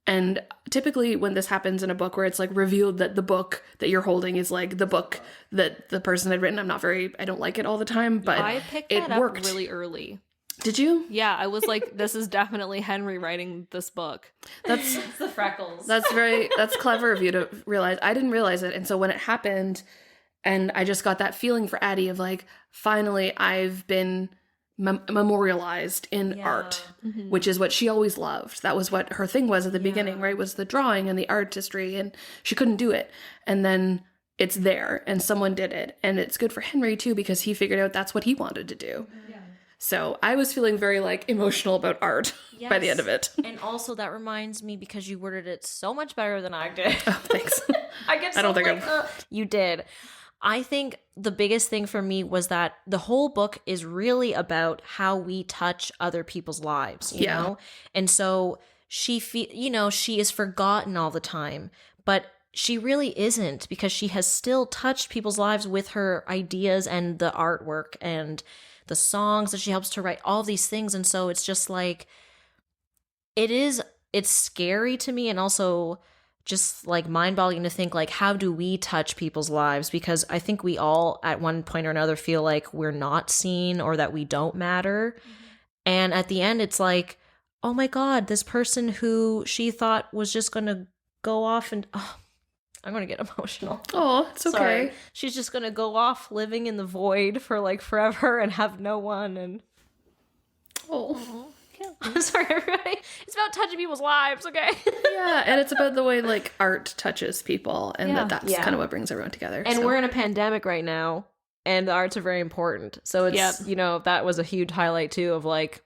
And typically when this happens in a book where it's, like, revealed that the book that you're holding is, like, the book that the person had written, I don't like it all the time, but I picked that up really early. Did you? Yeah, I was like, this is definitely Henry writing this book. It's the freckles. That's clever of you to realize. I didn't realize it. And so when it happened, and I just got that feeling for Addie of, like, finally I've been memorialized in art, which is what she always loved. That was what her thing was at the beginning, right? Was the drawing and the artistry, and she couldn't do it. And then it's there and someone did it. And it's good for Henry too, because he figured out that's what he wanted to do. So I was feeling very, like, emotional about art by the end of it. And also that reminds me, because you worded it so much better than I did. Oh, thanks. I don't think you did. I think the biggest thing for me was that the whole book is really about how we touch other people's lives, you know? And so she is forgotten all the time, but she really isn't, because she has still touched people's lives with her ideas and the artwork and the songs that she helps to write, all these things. And so it's just like, it's scary to me, and also just like mind-boggling to think like, how do we touch people's lives? Because I think we all at one point or another feel like we're not seen or that we don't matter. And at the end, it's like, oh my God, this person who she thought was just going to go off and, oh, I'm going to get emotional. Oh, it's okay. Sorry. She's just going to go off living in the void for like forever and have no one. And Oh. I'm sorry, everybody. It's about touching people's lives, okay? Yeah, and it's about the way like art touches people, and that's Yeah. kind of what brings everyone together. And so. we're in a pandemic right now, and the arts are very important. So it's, you know, that was a huge highlight too of like,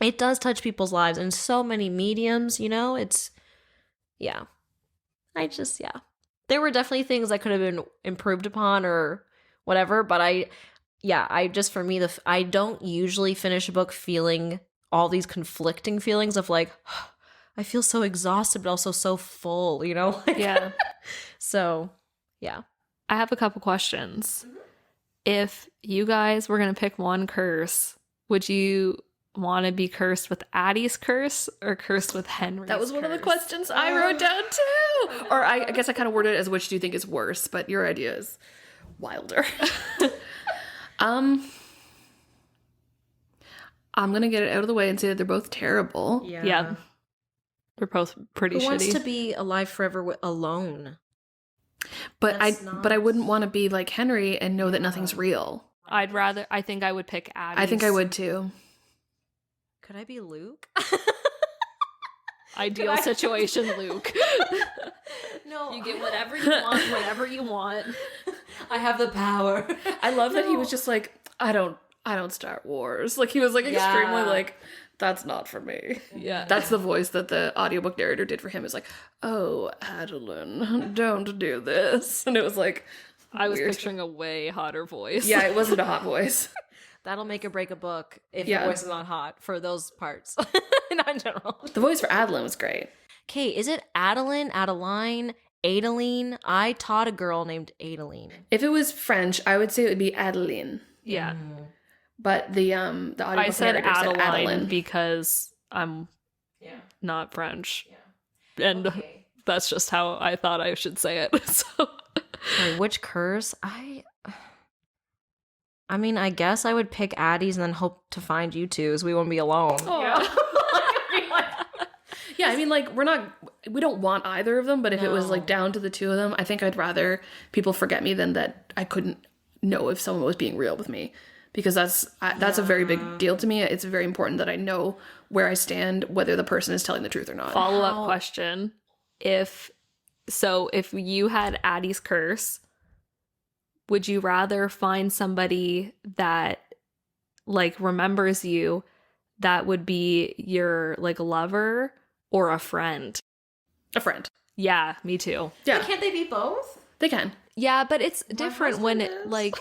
it does touch people's lives in so many mediums, you know? It's, yeah. There were definitely things that could have been improved upon or whatever, but I just, for me, I don't usually finish a book feeling all these conflicting feelings of like, I feel so exhausted, but also so full, you know? Like, Yeah. So, yeah. I have a couple questions. If you guys were going to pick one curse, would you want to be cursed with Addie's curse or cursed with Henry's That was one of the curse? questions I wrote down too. Or I guess I kind of worded it as which do you think is worse, but your idea is wilder. I'm going to get it out of the way and say that they're both terrible. Yeah. They're both pretty Who shitty. wants to be alive forever alone? But That's I wouldn't want to be like Henry and know that nothing's real. I think I would pick Addie's. I think I would too. Could I be Luke? Ideal situation, Luke. No. You get whatever you want, whenever you want. I have the power. I love that he was just like, I don't start wars. Like he was like extremely like, that's not for me. Yeah. That's the voice that the audiobook narrator did for him, is like, oh, Adeline, don't do this. And it was like, I was weird. picturing a way hotter voice. Yeah, it wasn't a hot voice. That'll make or break a book if Yeah. the voice is not hot for those parts. Not in general. The voice for Adeline was great. Okay, is it Adeline, Adeline? I taught a girl named Adeline. If it was French, I would say it would be Adeline. Yeah. But the audiobook I said narrator said Adeline Adeline. because I'm not French. And that's just how I thought I should say it. So Sorry, which curse? I mean, I guess I would pick Addie's and then hope to find you two, so we won't be alone. Yeah, I mean, like, we don't want either of them, but if it was, No. like, down to the two of them, I think I'd rather people forget me than that I couldn't know if someone was being real with me. Because that's a very big deal to me. It's very important that I know where I stand, whether the person is telling the truth or not. follow-up question. If you had Addie's curse, would you rather find somebody that like remembers you that would be your like lover or a friend? A friend. Yeah, me too. Yeah, Can't they be both? they can. Yeah, but it's different when it like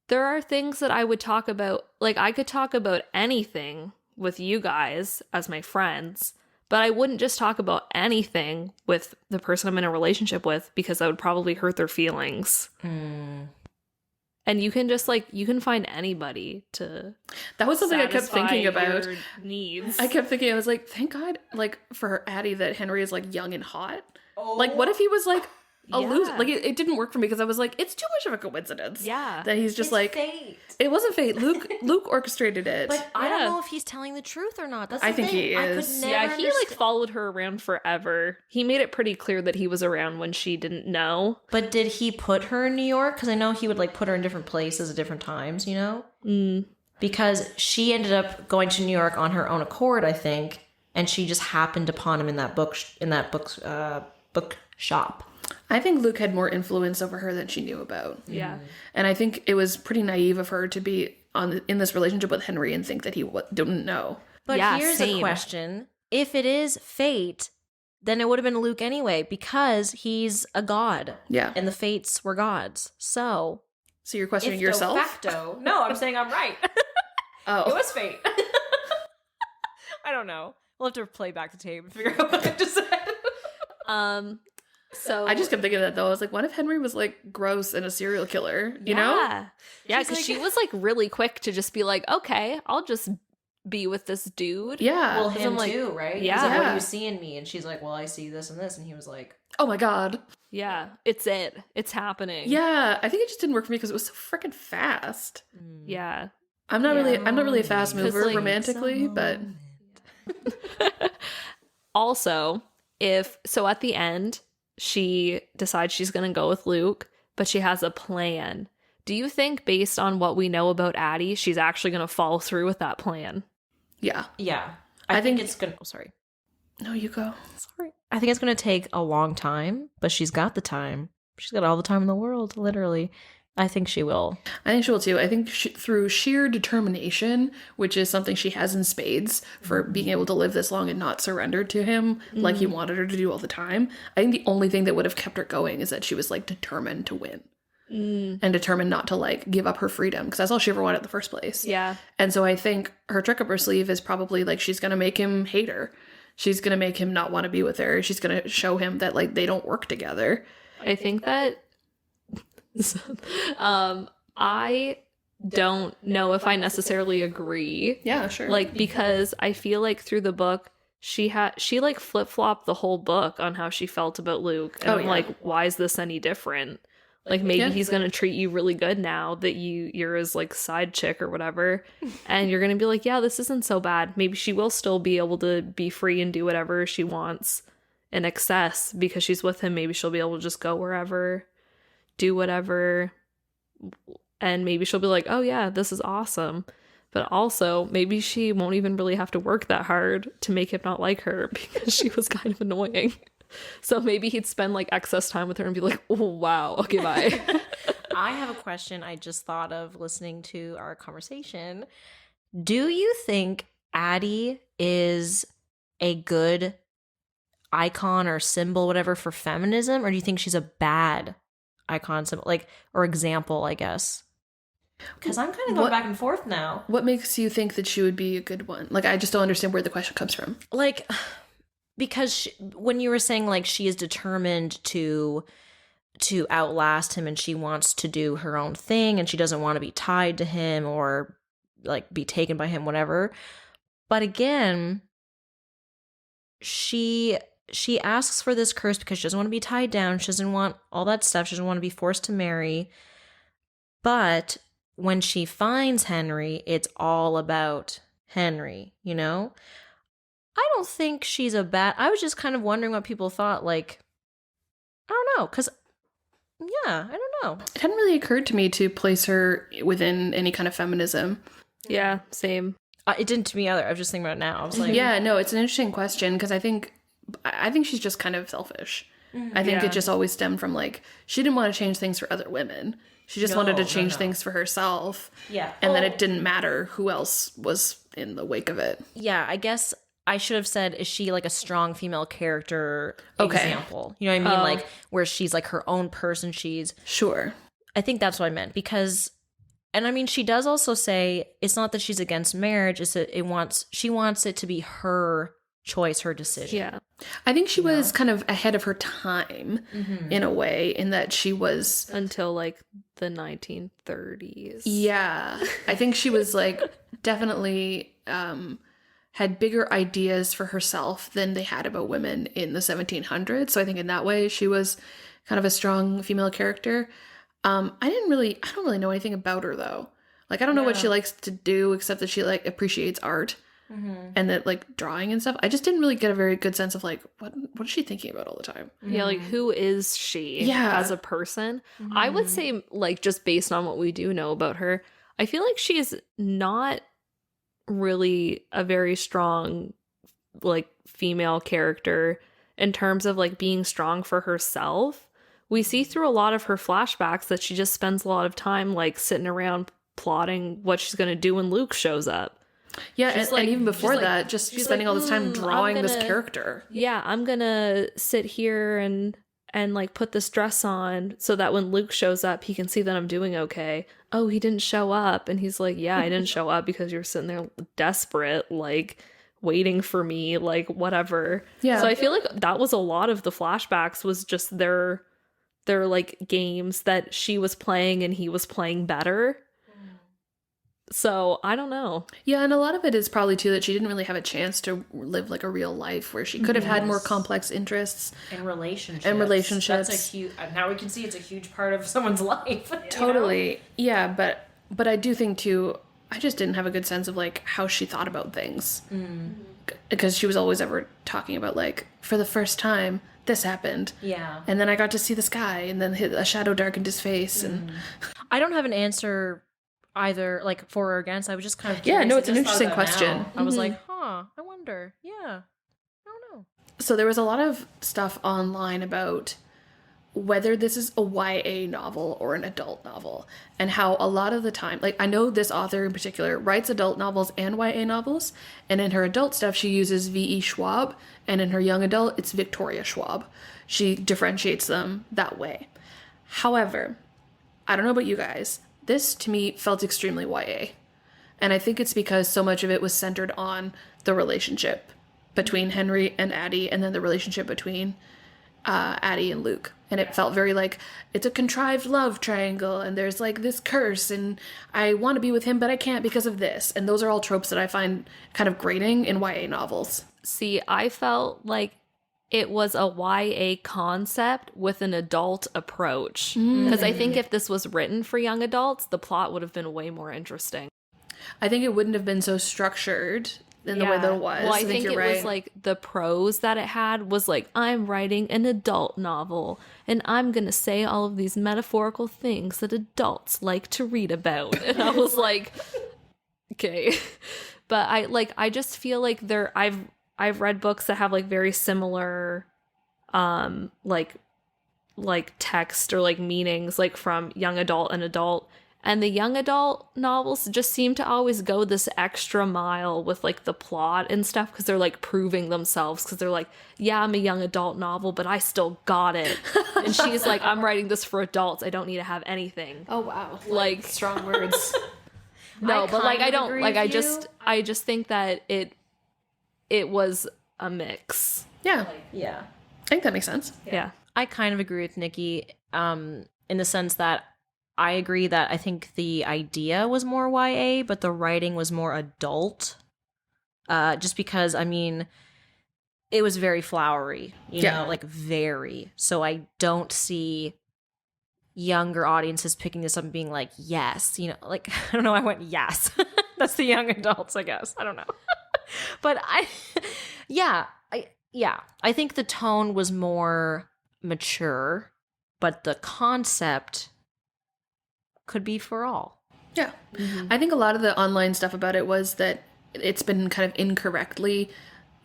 there are things that I would talk about. Like I could talk about anything with you guys as my friends, but I wouldn't just talk about anything with the person I'm in a relationship with because that would probably hurt their feelings. And you can just you can find anybody to That was something I kept satisfy thinking about. your needs. I kept thinking, I was like, thank God, like, for Addie that Henry is, like, young and hot. Like, what if he was, like, a loser? Like, it didn't work for me because I was like, it's too much of a coincidence. Yeah. That he's just like, fate. it wasn't fate. Luke orchestrated it. But I Yeah. don't know if he's telling the truth or not. That's I the think thing. he I is. could never Yeah, he understand- followed her around forever. He made it pretty clear that he was around when she didn't know. But did he put her in New York? Because I know he would put her in different places at different times, you know? Because she ended up going to New York on her own accord, I think, and she just happened upon him in that book shop. I think Luke had more influence over her than she knew about. Yeah. And I think it was pretty naive of her to be in this relationship with Henry and think that he didn't know. But Yeah, here's same. a question. If it is fate, then it would have been Luke anyway, because he's a god. Yeah. And the fates were gods. So So you're questioning if yourself? de facto, no, I'm saying I'm right. Oh. It was fate. I don't know. We'll have to play back the tape and figure out what I just said. So I just kept thinking of that though. I was like, what if Henry was gross and a serial killer? You know? Yeah, because she was really quick to just be like, okay, I'll just be with this dude. Yeah. Well, 'Cause him I'm like, too, right? yeah. He's like, what Yeah. do you see in me? And she's like, well, I see this and this. And he was like, Oh my God. Yeah, it's it. It's happening. Yeah. I think it just didn't work for me because it was so freaking fast. Yeah. I'm not really a fast 'Cause, mover like, romantically, but Also, at the end, she decides she's going to go with Luke, but she has a plan. Do you think, based on what we know about Addie, she's actually going to follow through with that plan? yeah. yeah. I I think think- it's going to, oh, sorry. No, you go. Sorry. I think it's going to take a long time, but she's got the time. She's got all the time in the world, literally. I think she will. I think she will too. I think through sheer determination, which is something she has in spades for being able to live this long and not surrender to him like he wanted her to do all the time. I think the only thing that would have kept her going is that she was like determined to win and determined not to like give up her freedom because that's all she ever wanted in the first place. Yeah. And so I think her trick up her sleeve is probably like she's going to make him hate her. She's going to make him not want to be with her. She's going to show him that like they don't work together. I think that I don't know if I necessarily agree. Yeah, sure. Like, because I feel like through the book, she like flip-flopped the whole book on how she felt about Luke. And Oh, I'm yeah. like, why is this any different? Like, maybe Yeah. he's gonna treat you really good now that you're his like side chick or whatever. And you're gonna be like, yeah, this isn't so bad. Maybe she will still be able to be free and do whatever she wants in excess because she's with him. Maybe she'll be able to just go wherever, do whatever, and maybe she'll be like, oh yeah, this is awesome. But also maybe she won't even really have to work that hard to make him not like her because she was kind of annoying. So maybe he'd spend like excess time with her and be like, oh wow, okay, bye. I have a question I just thought of listening to our conversation. Do you think Addie is a good icon or symbol, whatever, for feminism? Or do you think she's a bad icon, symbol, like, or example, I guess? Because I'm kind of going back and forth now. What makes you think that she would be a good one? Like, I just don't understand where the question comes from. Like, because when you were saying like she is determined to outlast him and she wants to do her own thing and she doesn't want to be tied to him or like be taken by him, whatever. But again, she asks for this curse because she doesn't want to be tied down. She doesn't want all that stuff. She doesn't want to be forced to marry. But when she finds Henry, it's all about Henry, you know? I don't think she's a bad... I was just kind of wondering what people thought, like... I don't know, because... Yeah, I don't know. It hadn't really occurred to me to place her within any kind of feminism. Yeah, same. It didn't to me either. I was just thinking about it now. I was like... Yeah, no, it's an interesting question because I think she's just kind of selfish. I think Yeah. it just always stemmed from like she didn't want to change things for other women. She just wanted to change no. things for herself. Yeah. And then it didn't matter who else was in the wake of it. Yeah, I guess I should have said, is she like a strong female character Okay. example? You know what I mean? Like, where she's like her own person. Sure. I think that's what I meant because... And I mean, she does also say it's not that she's against marriage. It's that she wants it to be her choice, her decision. Yeah. I think she was kind of ahead of her time in a way, in that she was. Until like the 1930s. Yeah. I think she was like definitely had bigger ideas for herself than they had about women in the 1700s. So I think in that way she was kind of a strong female character. I don't really know anything about her though. Like I don't know what she likes to do except that she like appreciates art and that like drawing and stuff. I just didn't really get a very good sense of like what is she thinking about all the time? Yeah, like who is she as a person? I would say, like, just based on what we do know about her, I feel like she is not really a very strong like female character in terms of like being strong for herself. We see through a lot of her flashbacks that she just spends a lot of time like sitting around plotting what she's going to do when Luke shows up. Yeah, She's and, like- and even before she's like- that, just she's spending like, all this time I'm drawing this gonna- character. Yeah, I'm going to sit here and like put this dress on so that when Luke shows up, he can see that I'm doing okay. Oh, he didn't show up. And he's like, yeah, I didn't show up because you're sitting there desperate, like waiting for me, like whatever. Yeah. So I feel like that was a lot of the flashbacks was just their like games that she was playing and he was playing better. So I don't know. Yeah, and a lot of it is probably too that she didn't really have a chance to live like a real life where she could have had more complex interests and relationships. relationships. That's a huge. Now we can see it's a huge part of someone's life. Totally. Yeah, but I do think too, I just didn't have a good sense of like how she thought about things. Because she was always ever talking about like, for the first time, this happened. Yeah. And then I got to see the sky, and then a shadow darkened his face. And I don't have an answer either, like for or against. I was just kind of curious. yeah, no, it's I an just thought interesting about it question. now. I was like, I wonder. Yeah. I don't know. So there was a lot of stuff online about whether this is a YA novel or an adult novel, and how a lot of the time, like I know this author in particular writes adult novels and YA novels, and in her adult stuff she uses V.E. Schwab, and in her young adult it's Victoria Schwab. She differentiates them that way. However, I don't know about you guys, this to me felt extremely YA, and I think it's because so much of it was centered on the relationship between Henry and Addie, and then the relationship between Addie and Luke. And it felt very like it's a contrived love triangle, and there's like this curse, and I want to be with him but I can't because of this. And those are all tropes that I find kind of grating in YA novels. See, I felt like it was a YA concept with an adult approach. Because I think if this was written for young adults, the plot would have been way more interesting. I think it wouldn't have been so structured in the way that it was. Well, I think you're it right. was like the prose that it had was like, I'm writing an adult novel and I'm going to say all of these metaphorical things that adults like to read about. And I was like, okay. But I just feel like I've read books that have like very similar like text or like meanings like from young adult and adult. And the young adult novels just seem to always go this extra mile with like the plot and stuff because they're like proving themselves because they're like, yeah, I'm a young adult novel, but I still got it. And she's like, I'm writing this for adults. I don't need to have anything. Oh, wow. Like strong words. No, but like I don't agree like with I just think that it was a mix. Yeah. Yeah. I think that makes sense. Yeah. I kind of agree with Nikki in the sense that I agree that I think the idea was more YA, but the writing was more adult. Just because, I mean, it was very flowery, you know, like very. So I don't see younger audiences picking this up and being like, yes, you know, like, I don't know, I went, yes. That's the young adults, I guess. I don't know. But I think the tone was more mature, but the concept could be for all. Yeah. I think a lot of the online stuff about it was that it's been kind of incorrectly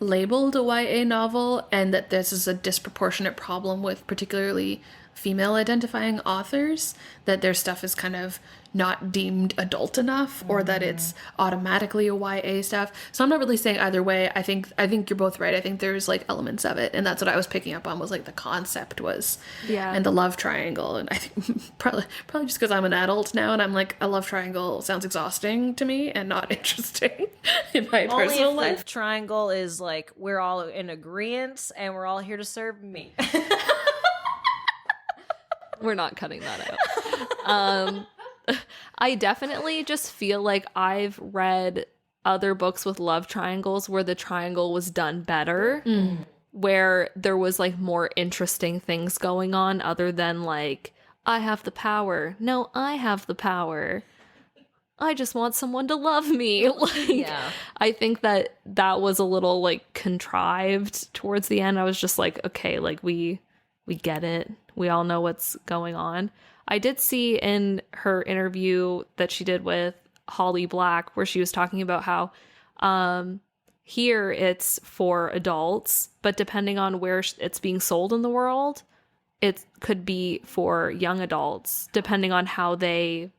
labeled a YA novel, and that this is a disproportionate problem with particularly female identifying authors, that their stuff is kind of not deemed adult enough, or that it's automatically a YA stuff. So I'm not really saying either way. I think you're both right. I think there's like elements of it, and that's what I was picking up on, was like the concept was, and the love triangle. And I think probably just because I'm an adult now and I'm like, a love triangle sounds exhausting to me and not interesting in my Only personal if life. the triangle is like, we're all in agreement and we're all here to serve me. We're not cutting that out. I definitely just feel like I've read other books with love triangles where the triangle was done better, where there was like more interesting things going on other than like, I have the power. No, I have the power. I just want someone to love me. Like, I think that was a little like contrived towards the end. I was just like, okay, like we get it. We all know what's going on. I did see in her interview that she did with Holly Black where she was talking about how here it's for adults, but depending on where it's being sold in the world, it could be for young adults, depending on how they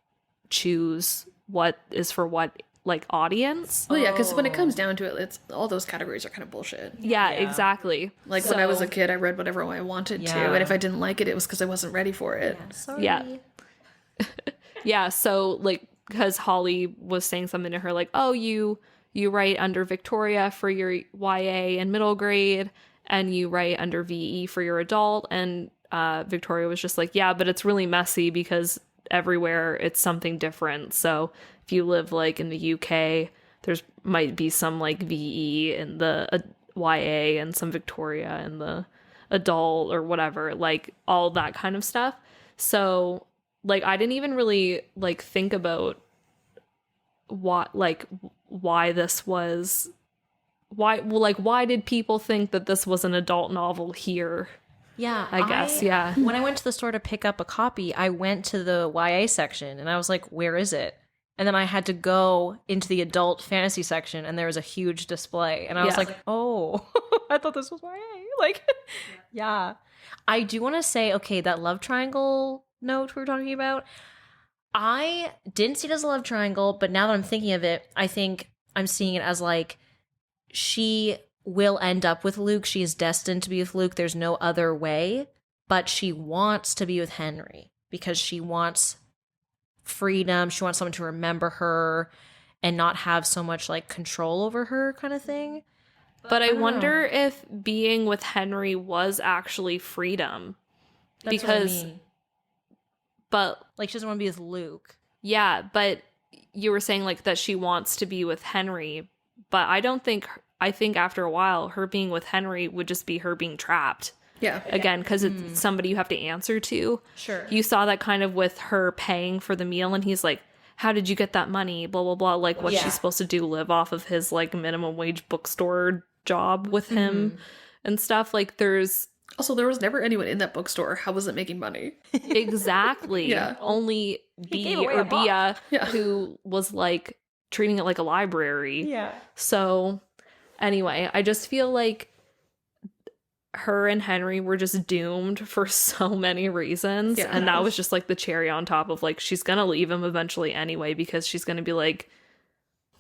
choose what is for what like audience. Well, yeah, because when it comes down to it, it's all those categories are kind of bullshit. Yeah, exactly. Like when I was a kid, I read whatever I wanted to, and if I didn't like it, it was because I wasn't ready for it. Yeah. Yeah, so like because Holly was saying something to her like, oh, you write under Victoria for your YA and middle grade, and you write under VE for your adult, and Victoria was just like, yeah, but it's really messy because everywhere it's something different. So if you live like in the UK, there's might be some like VE in the YA and some Victoria in the adult or whatever, like all that kind of stuff. So like I didn't even really like think about why this was, why did people think that this was an adult novel here? Yeah, I guess, yeah. When I went to the store to pick up a copy, I went to the YA section and I was like, where is it? And then I had to go into the adult fantasy section and there was a huge display. And I was like, oh, I thought this was YA. Like, yeah. I do want to say, okay, that love triangle note we were talking about, I didn't see it as a love triangle, but now that I'm thinking of it, I think I'm seeing it as like, she will end up with Luke. She is destined to be with Luke. There's no other way, but she wants to be with Henry because she wants freedom. She wants someone to remember her and not have so much like control over her kind of thing. But I wonder if being with Henry was actually freedom. That's because, what I mean. But like she doesn't want to be with Luke. Yeah, but you were saying like that she wants to be with Henry, but I think after a while, her being with Henry would just be her being trapped. Yeah. Again, because it's somebody you have to answer to. Sure. You saw that kind of with her paying for the meal, and he's like, how did you get that money? Blah, blah, blah. Like, what's she supposed to do? Live off of his, like, minimum wage bookstore job with him and stuff? Like, there's... Also, there was never anyone in that bookstore. How was it making money? Exactly. Yeah. Only He gave B away or a book. Bia, Yeah. who was, like, treating it like a library. Yeah. So, anyway, I just feel like her and Henry were just doomed for so many reasons. Yeah. And that was just like the cherry on top of like, she's going to leave him eventually anyway, because she's going to be like,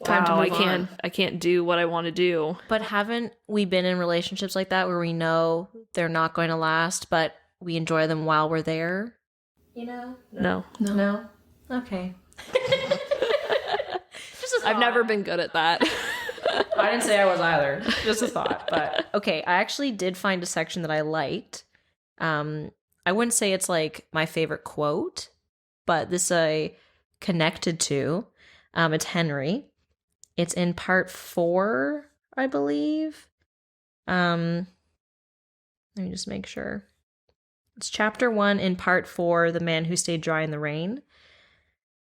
Time to wow, move on. I can't do what I want to do. But haven't we been in relationships like that where we know they're not going to last, but we enjoy them while we're there? You know? No. No? Okay. Just a I've thought. never been good at that. I didn't say I was either. Just a thought. But okay, I actually did find a section that I liked. I wouldn't say it's like my favorite quote, but this I connected to. It's Henry. It's in part 4, I believe. Let me just make sure. It's chapter 1 in part 4, The Man Who Stayed Dry in the Rain.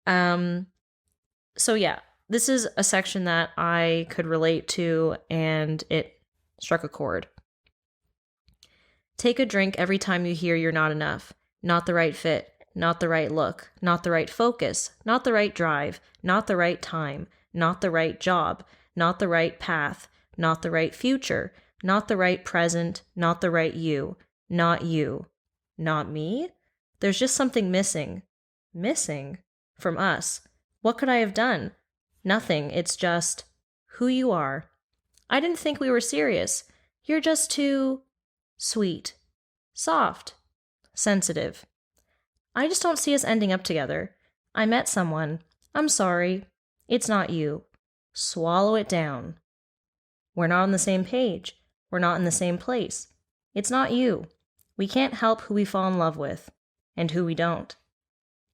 So yeah, this is a section that I could relate to, and it struck a chord. Take a drink every time you hear you're not enough, not the right fit, not the right look, not the right focus, not the right drive, not the right time, not the right job, not the right path, not the right future, not the right present, not the right you, not me. There's just something missing from us. What could I have done? Nothing. It's just who you are. I didn't think we were serious. You're just too sweet, soft, sensitive. I just don't see us ending up together. I met someone. I'm sorry. It's not you. Swallow it down. We're not on the same page. We're not in the same place. It's not you. We can't help who we fall in love with and who we don't.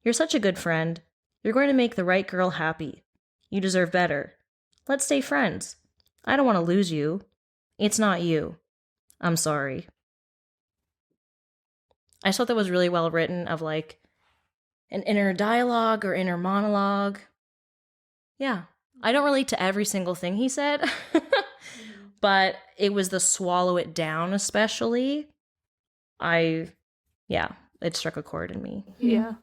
You're such a good friend. You're going to make the right girl happy. You deserve better. Let's stay friends. I don't want to lose you. It's not you. I'm sorry. I just thought that was really well written, of like an inner dialogue or inner monologue. Yeah. I don't relate to every single thing he said, but it was the swallow it down especially. It struck a chord in me. Yeah.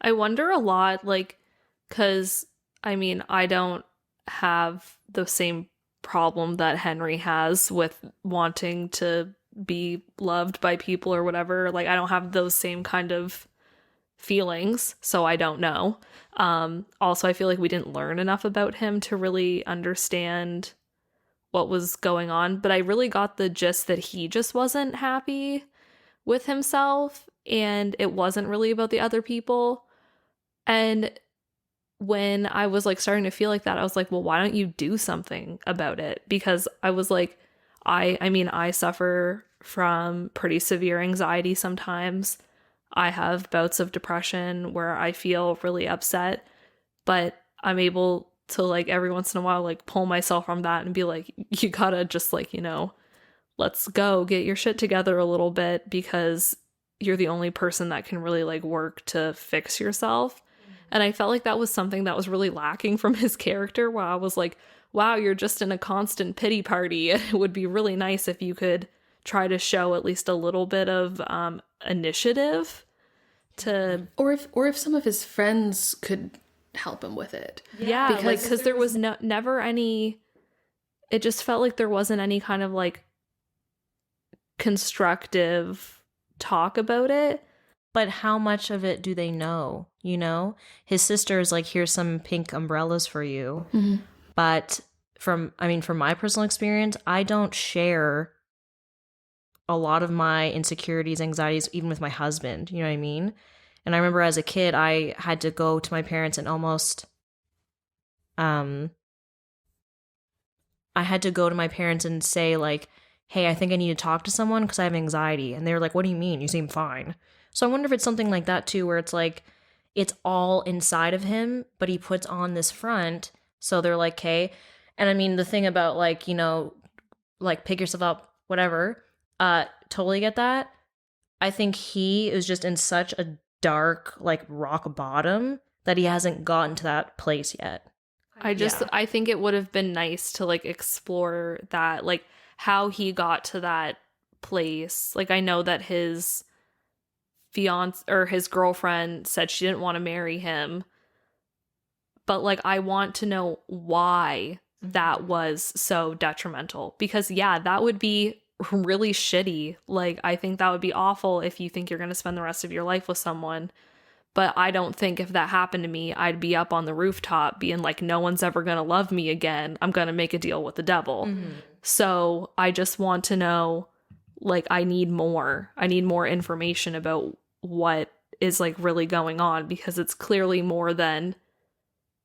I wonder a lot, like, because, I mean, I don't have the same problem that Henry has with wanting to be loved by people or whatever. Like, I don't have those same kind of feelings, so I don't know. Also, I feel like we didn't learn enough about him to really understand what was going on, but I really got the gist that he just wasn't happy with himself, and it wasn't really about the other people. And when I was like starting to feel like that, I was like, well, why don't you do something about it? Because I was like, I mean, I suffer from pretty severe anxiety sometimes. I have bouts of depression where I feel really upset, but I'm able to like every once in a while like pull myself from that and be like, you gotta just like, let's go get your shit together a little bit, because you're the only person that can really like work to fix yourself. And I felt like that was something that was really lacking from his character, where I was like, wow, you're just in a constant pity party. It would be really nice if you could try to show at least a little bit of initiative to, or if some of his friends could help him with it. Yeah, because there was never any, it just felt like there wasn't any kind of like constructive talk about it. But how much of it do they know? His sister is like, here's some pink umbrellas for you. Mm-hmm. But from my personal experience, I don't share a lot of my insecurities, anxieties, even with my husband. You know what I mean? And I remember as a kid, I had to go to my parents and almost, I had to go to my parents and say like, hey, I think I need to talk to someone because I have anxiety. And they were like, what do you mean? You seem fine. So I wonder if it's something like that too, where it's like, it's all inside of him, but he puts on this front. So they're like, okay. And I mean, the thing about like, like pick yourself up, whatever, totally get that. I think he is just in such a dark, like rock bottom that he hasn't gotten to that place yet. I think it would have been nice to like explore that, like how he got to that place. Like I know that his fiance or his girlfriend said she didn't want to marry him, but like I want to know why that was so detrimental, because that would be really shitty. Like I think that would be awful if you think you're going to spend the rest of your life with someone. But I don't think if that happened to me, I'd be up on the rooftop being like, no one's ever going to love me again. I'm going to make a deal with the devil. Mm-hmm. So I just want to know, like, I need more information about what is like really going on, because it's clearly more than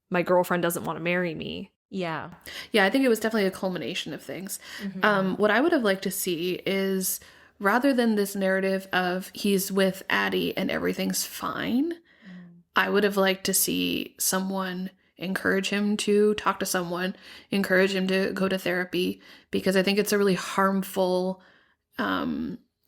my girlfriend doesn't want to marry me. Yeah. Yeah, I think it was definitely a culmination of things. Mm-hmm. What I would have liked to see is, rather than this narrative of he's with Addie and everything's fine, I would have liked to see someone encourage him to talk to someone, encourage him to go to therapy, because I think it's a really harmful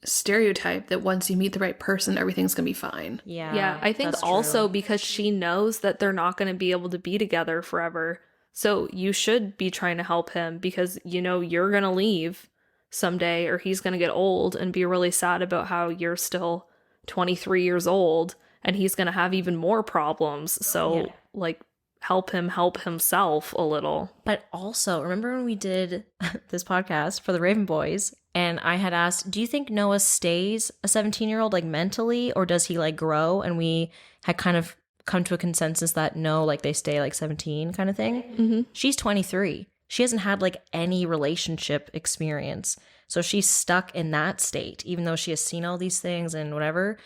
stereotype that once you meet the right person, everything's going to be fine. Yeah, I think also true. Because she knows that they're not going to be able to be together forever. So you should be trying to help him, because you're going to leave someday, or he's going to get old and be really sad about how you're still 23 years old and he's going to have even more problems. So like help him help himself a little. But also, remember when we did this podcast for the Raven Boys and I had asked, do you think Noah stays a 17-year-old like mentally, or does he like grow? And we had kind of come to a consensus that no, like they stay like 17 kind of thing. Mm-hmm. She's 23. She hasn't had like any relationship experience. So she's stuck in that state, even though she has seen all these things and whatever.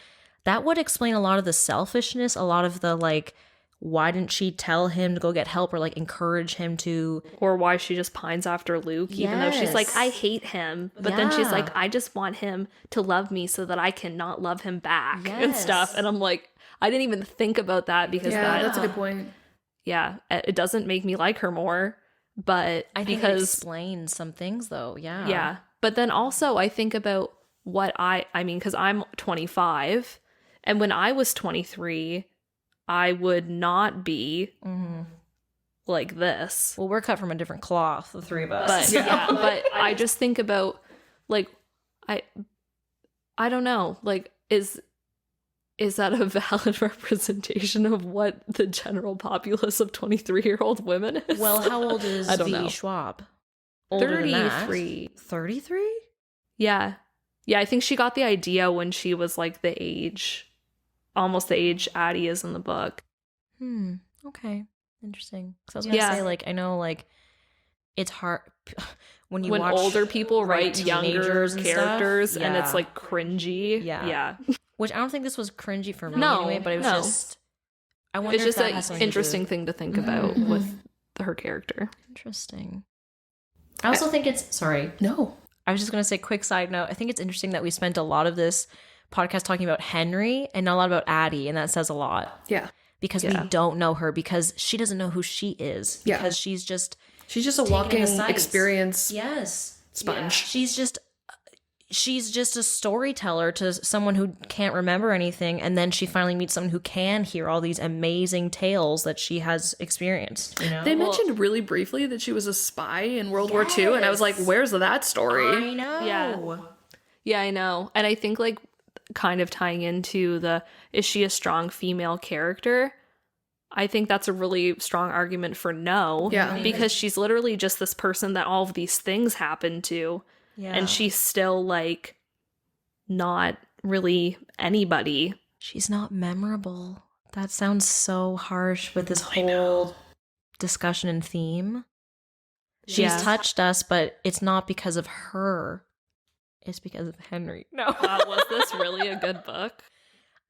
That would explain a lot of the selfishness, a lot of the like, why didn't she tell him to go get help or like encourage him to? Or why she just pines after Luke, even though she's like, I hate him. But then she's like, I just want him to love me so that I can not love him back and stuff. And I'm like, I didn't even think about that, because that's a good point. Yeah, it doesn't make me like her more. But I think it explains some things though. Yeah. But then also I think about what I mean, because I'm 25, and when I was 23, I would not be like this. Well, we're cut from a different cloth, the three of us. But but I just think about like, I don't know, like is that a valid representation of what the general populace of 23-year-old women is? Well, how old is V. Schwab? 33. 33? Yeah. Yeah, I think she got the idea when she was like almost the age Addie is in the book. Okay. Interesting. So I was going to say, like, I know, like, it's hard when watch older people write younger characters and it's like cringy. Yeah. Which I don't think this was cringy for me anyway, but it was just, I wonder it's if just that has an something interesting thing to think about with her character. Interesting. I also think it's, sorry. No. I was just going to say, quick side note, I think it's interesting that we spent a lot of this podcast talking about Henry and not a lot about Addie, and that says a lot. Yeah. Because we don't know her, because she doesn't know who she is. Yeah. Because she's just a walking sights. experience sponge. Yeah. She's just a storyteller to someone who can't remember anything, and then she finally meets someone who can hear all these amazing tales that she has experienced. You know? They mentioned really briefly that she was a spy in World War II, and I was like, where's that story? I know. Yeah. Yeah, I know. And I think like kind of tying into is she a strong female character? I think that's a really strong argument for no. Yeah. Because she's literally just this person that all of these things happen to. Yeah. And she's still like not really anybody. She's not memorable. That sounds so harsh with this whole discussion and theme. She's touched us, but it's not because of her. It's because of Henry. No. Was this really a good book?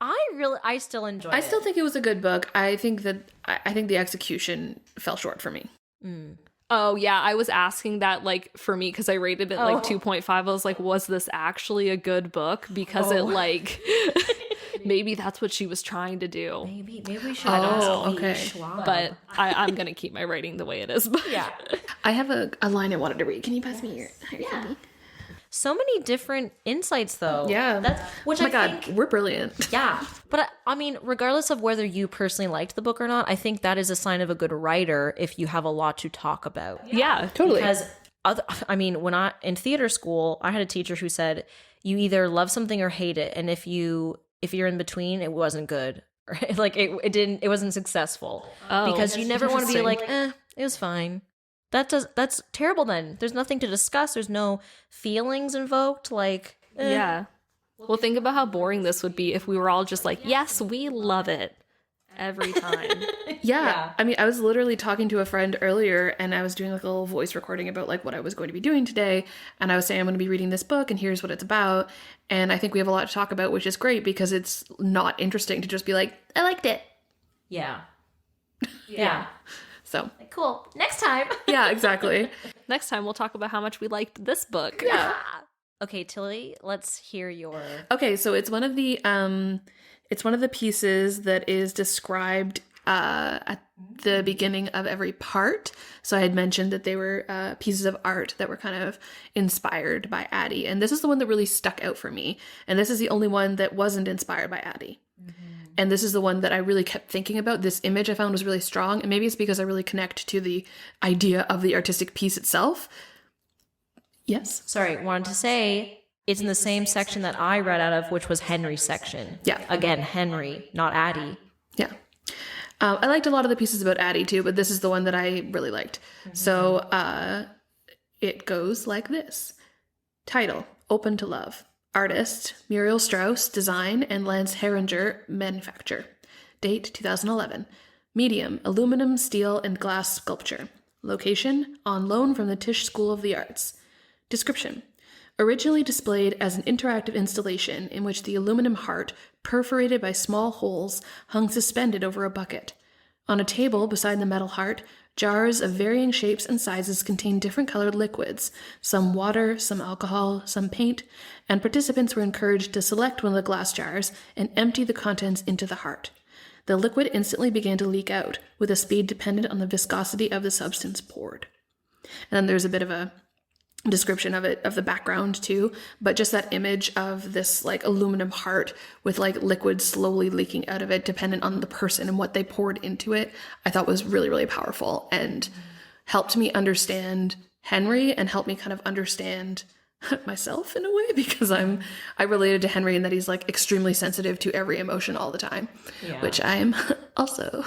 I still enjoy it. I still think it was a good book. I think the execution fell short for me. Oh, yeah. I was asking that, like, for me, because I rated it, like, 2.5. I was like, was this actually a good book? Because it, like, maybe that's what she was trying to do. Maybe we should ask okay. Schwab. But I'm going to keep my rating the way it is. But yeah. I have a line I wanted to read. Can you pass me your copy? So many different insights, though. Yeah. Which oh my I God, think, we're brilliant. yeah. But I mean, regardless of whether you personally liked the book or not, I think that is a sign of a good writer if you have a lot to talk about. yeah. Totally. Because when in theater school, I had a teacher who said you either love something or hate it, and if you're in between, it wasn't good. Like it wasn't successful. Because you never want to be like, it was fine. That's terrible then. There's nothing to discuss. There's no feelings invoked. Like, Yeah. Well, think about how boring this would be if we were all just like, yes, we love it every time. Yeah. I mean, I was literally talking to a friend earlier, and I was doing like a little voice recording about like what I was going to be doing today. And I was saying I'm going to be reading this book, and here's what it's about. And I think we have a lot to talk about, which is great because it's not interesting to just be like, I liked it. Yeah. Yeah. So Cool. Next time. yeah, exactly. Next time we'll talk about how much we liked this book. Yeah. Okay, Tilly, let's hear your. Okay, so it's one of the pieces that is described at the beginning of every part. So I had mentioned that they were pieces of art that were kind of inspired by Addie, and this is the one that really stuck out for me. And this is the only one that wasn't inspired by Addie. And this is the one that I really kept thinking about. This image I found was really strong, and maybe it's because I really connect to the idea of the artistic piece itself. Yes. Sorry, wanted to say it's in the same section that I read out of, which was Henry's section. Yeah. Again, Henry, not Addie. Yeah. I liked a lot of the pieces about Addie too, but this is the one that I really liked. So it goes like this. Title, Open to Love. Artist, Muriel Strauss, design, and Lance Herringer, manufacture. Date, 2011. Medium, aluminum, steel, and glass sculpture. Location, on loan from the Tisch School of the Arts. Description, originally displayed as an interactive installation in which the aluminum heart, perforated by small holes, hung suspended over a bucket. On a table beside the metal heart, jars of varying shapes and sizes contain different colored liquids, some water, some alcohol, some paint, and participants were encouraged to select one of the glass jars and empty the contents into the heart. The liquid instantly began to leak out, with a speed dependent on the viscosity of the substance poured. And then there's a bit of a description of it, of the background too, but just that image of this like aluminum heart with like liquid slowly leaking out of it dependent on the person and what they poured into it, I thought was really, really powerful and helped me understand Henry and helped me kind of understand myself in a way, because I related to Henry in that he's like extremely sensitive to every emotion all the time, which I am also.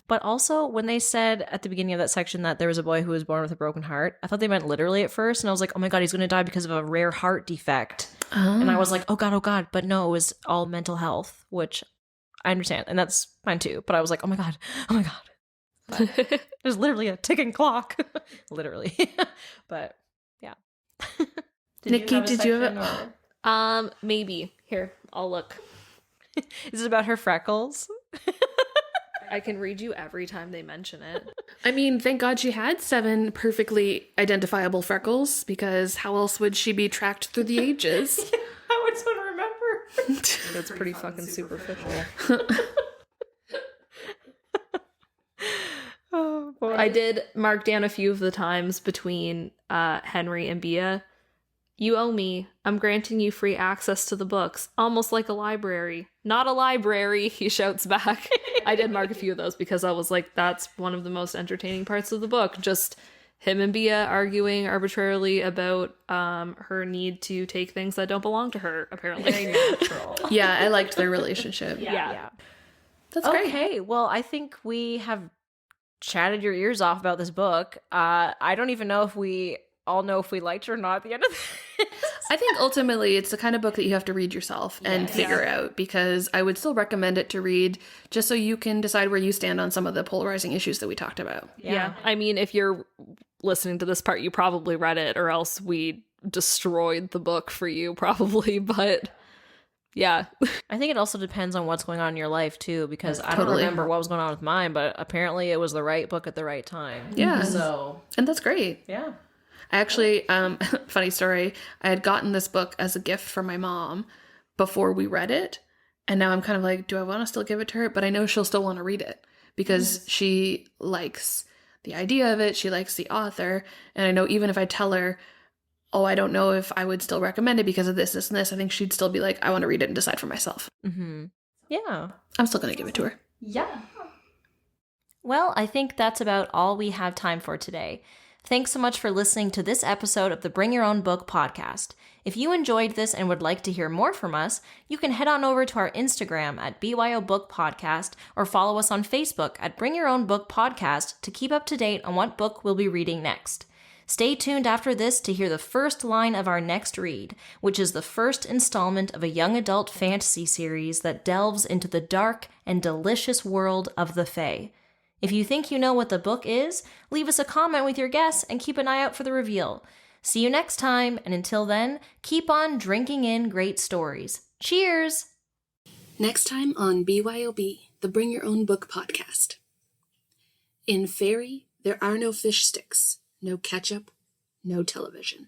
But also, when they said at the beginning of that section that there was a boy who was born with a broken heart, I thought they meant literally at first, and I was like, oh my God, he's going to die because of a rare heart defect. And I was like, oh God. But no, it was all mental health, which I understand, and that's fine too. But I was like, oh my God. But there's literally a ticking clock. Literally. But yeah. Nikki, did you have a... Maybe. Here, I'll look. Is it about her freckles? I can read you every time they mention it. I mean, thank God she had 7 perfectly identifiable freckles, because how else would she be tracked through the ages? How would someone remember? That's pretty fucking superficial. Oh boy. I did mark down a few of the times between Henry and Bea. You owe me. I'm granting you free access to the books, almost like a library. Not a library, he shouts back. I did mark a few of those because I was like, that's one of the most entertaining parts of the book. Just him and Bea arguing arbitrarily about her need to take things that don't belong to her, apparently. Very natural. Yeah, I liked their relationship. Yeah. That's great. Okay, well, I think we have chatted your ears off about this book. I don't even know if we all know if we liked it or not at the end of this. I think ultimately it's the kind of book that you have to read yourself and figure out, because I would still recommend it to read just so you can decide where you stand on some of the polarizing issues that we talked about. Yeah. I mean, if you're listening to this part, you probably read it, or else we destroyed the book for you, probably. But yeah. I think it also depends on what's going on in your life too, because I don't Totally. remember what was going on with mine, but apparently it was the right book at the right time. Yeah. So, And that's great. yeah. I actually, funny story, I had gotten this book as a gift from my mom before we read it. And now I'm kind of like, do I want to still give it to her? But I know she'll still want to read it because she likes the idea of it. She likes the author. And I know even if I tell her, oh, I don't know if I would still recommend it because of this, this, and this, I think she'd still be like, I want to read it and decide for myself. Mm-hmm. Yeah. I'm still going to give it to her. Yeah. Well, I think that's about all we have time for today. Thanks so much for listening to this episode of the Bring Your Own Book podcast. If you enjoyed this and would like to hear more from us, you can head on over to our Instagram at BYO Book Podcast or follow us on Facebook at Bring Your Own Book Podcast to keep up to date on what book we'll be reading next. Stay tuned after this to hear the first line of our next read, which is the first installment of a young adult fantasy series that delves into the dark and delicious world of the Fae. If you think you know what the book is, leave us a comment with your guess and keep an eye out for the reveal. See you next time, and until then, keep on drinking in great stories. Cheers! Next time on BYOB, the Bring Your Own Book podcast. In Fairy, there are no fish sticks, no ketchup, no television.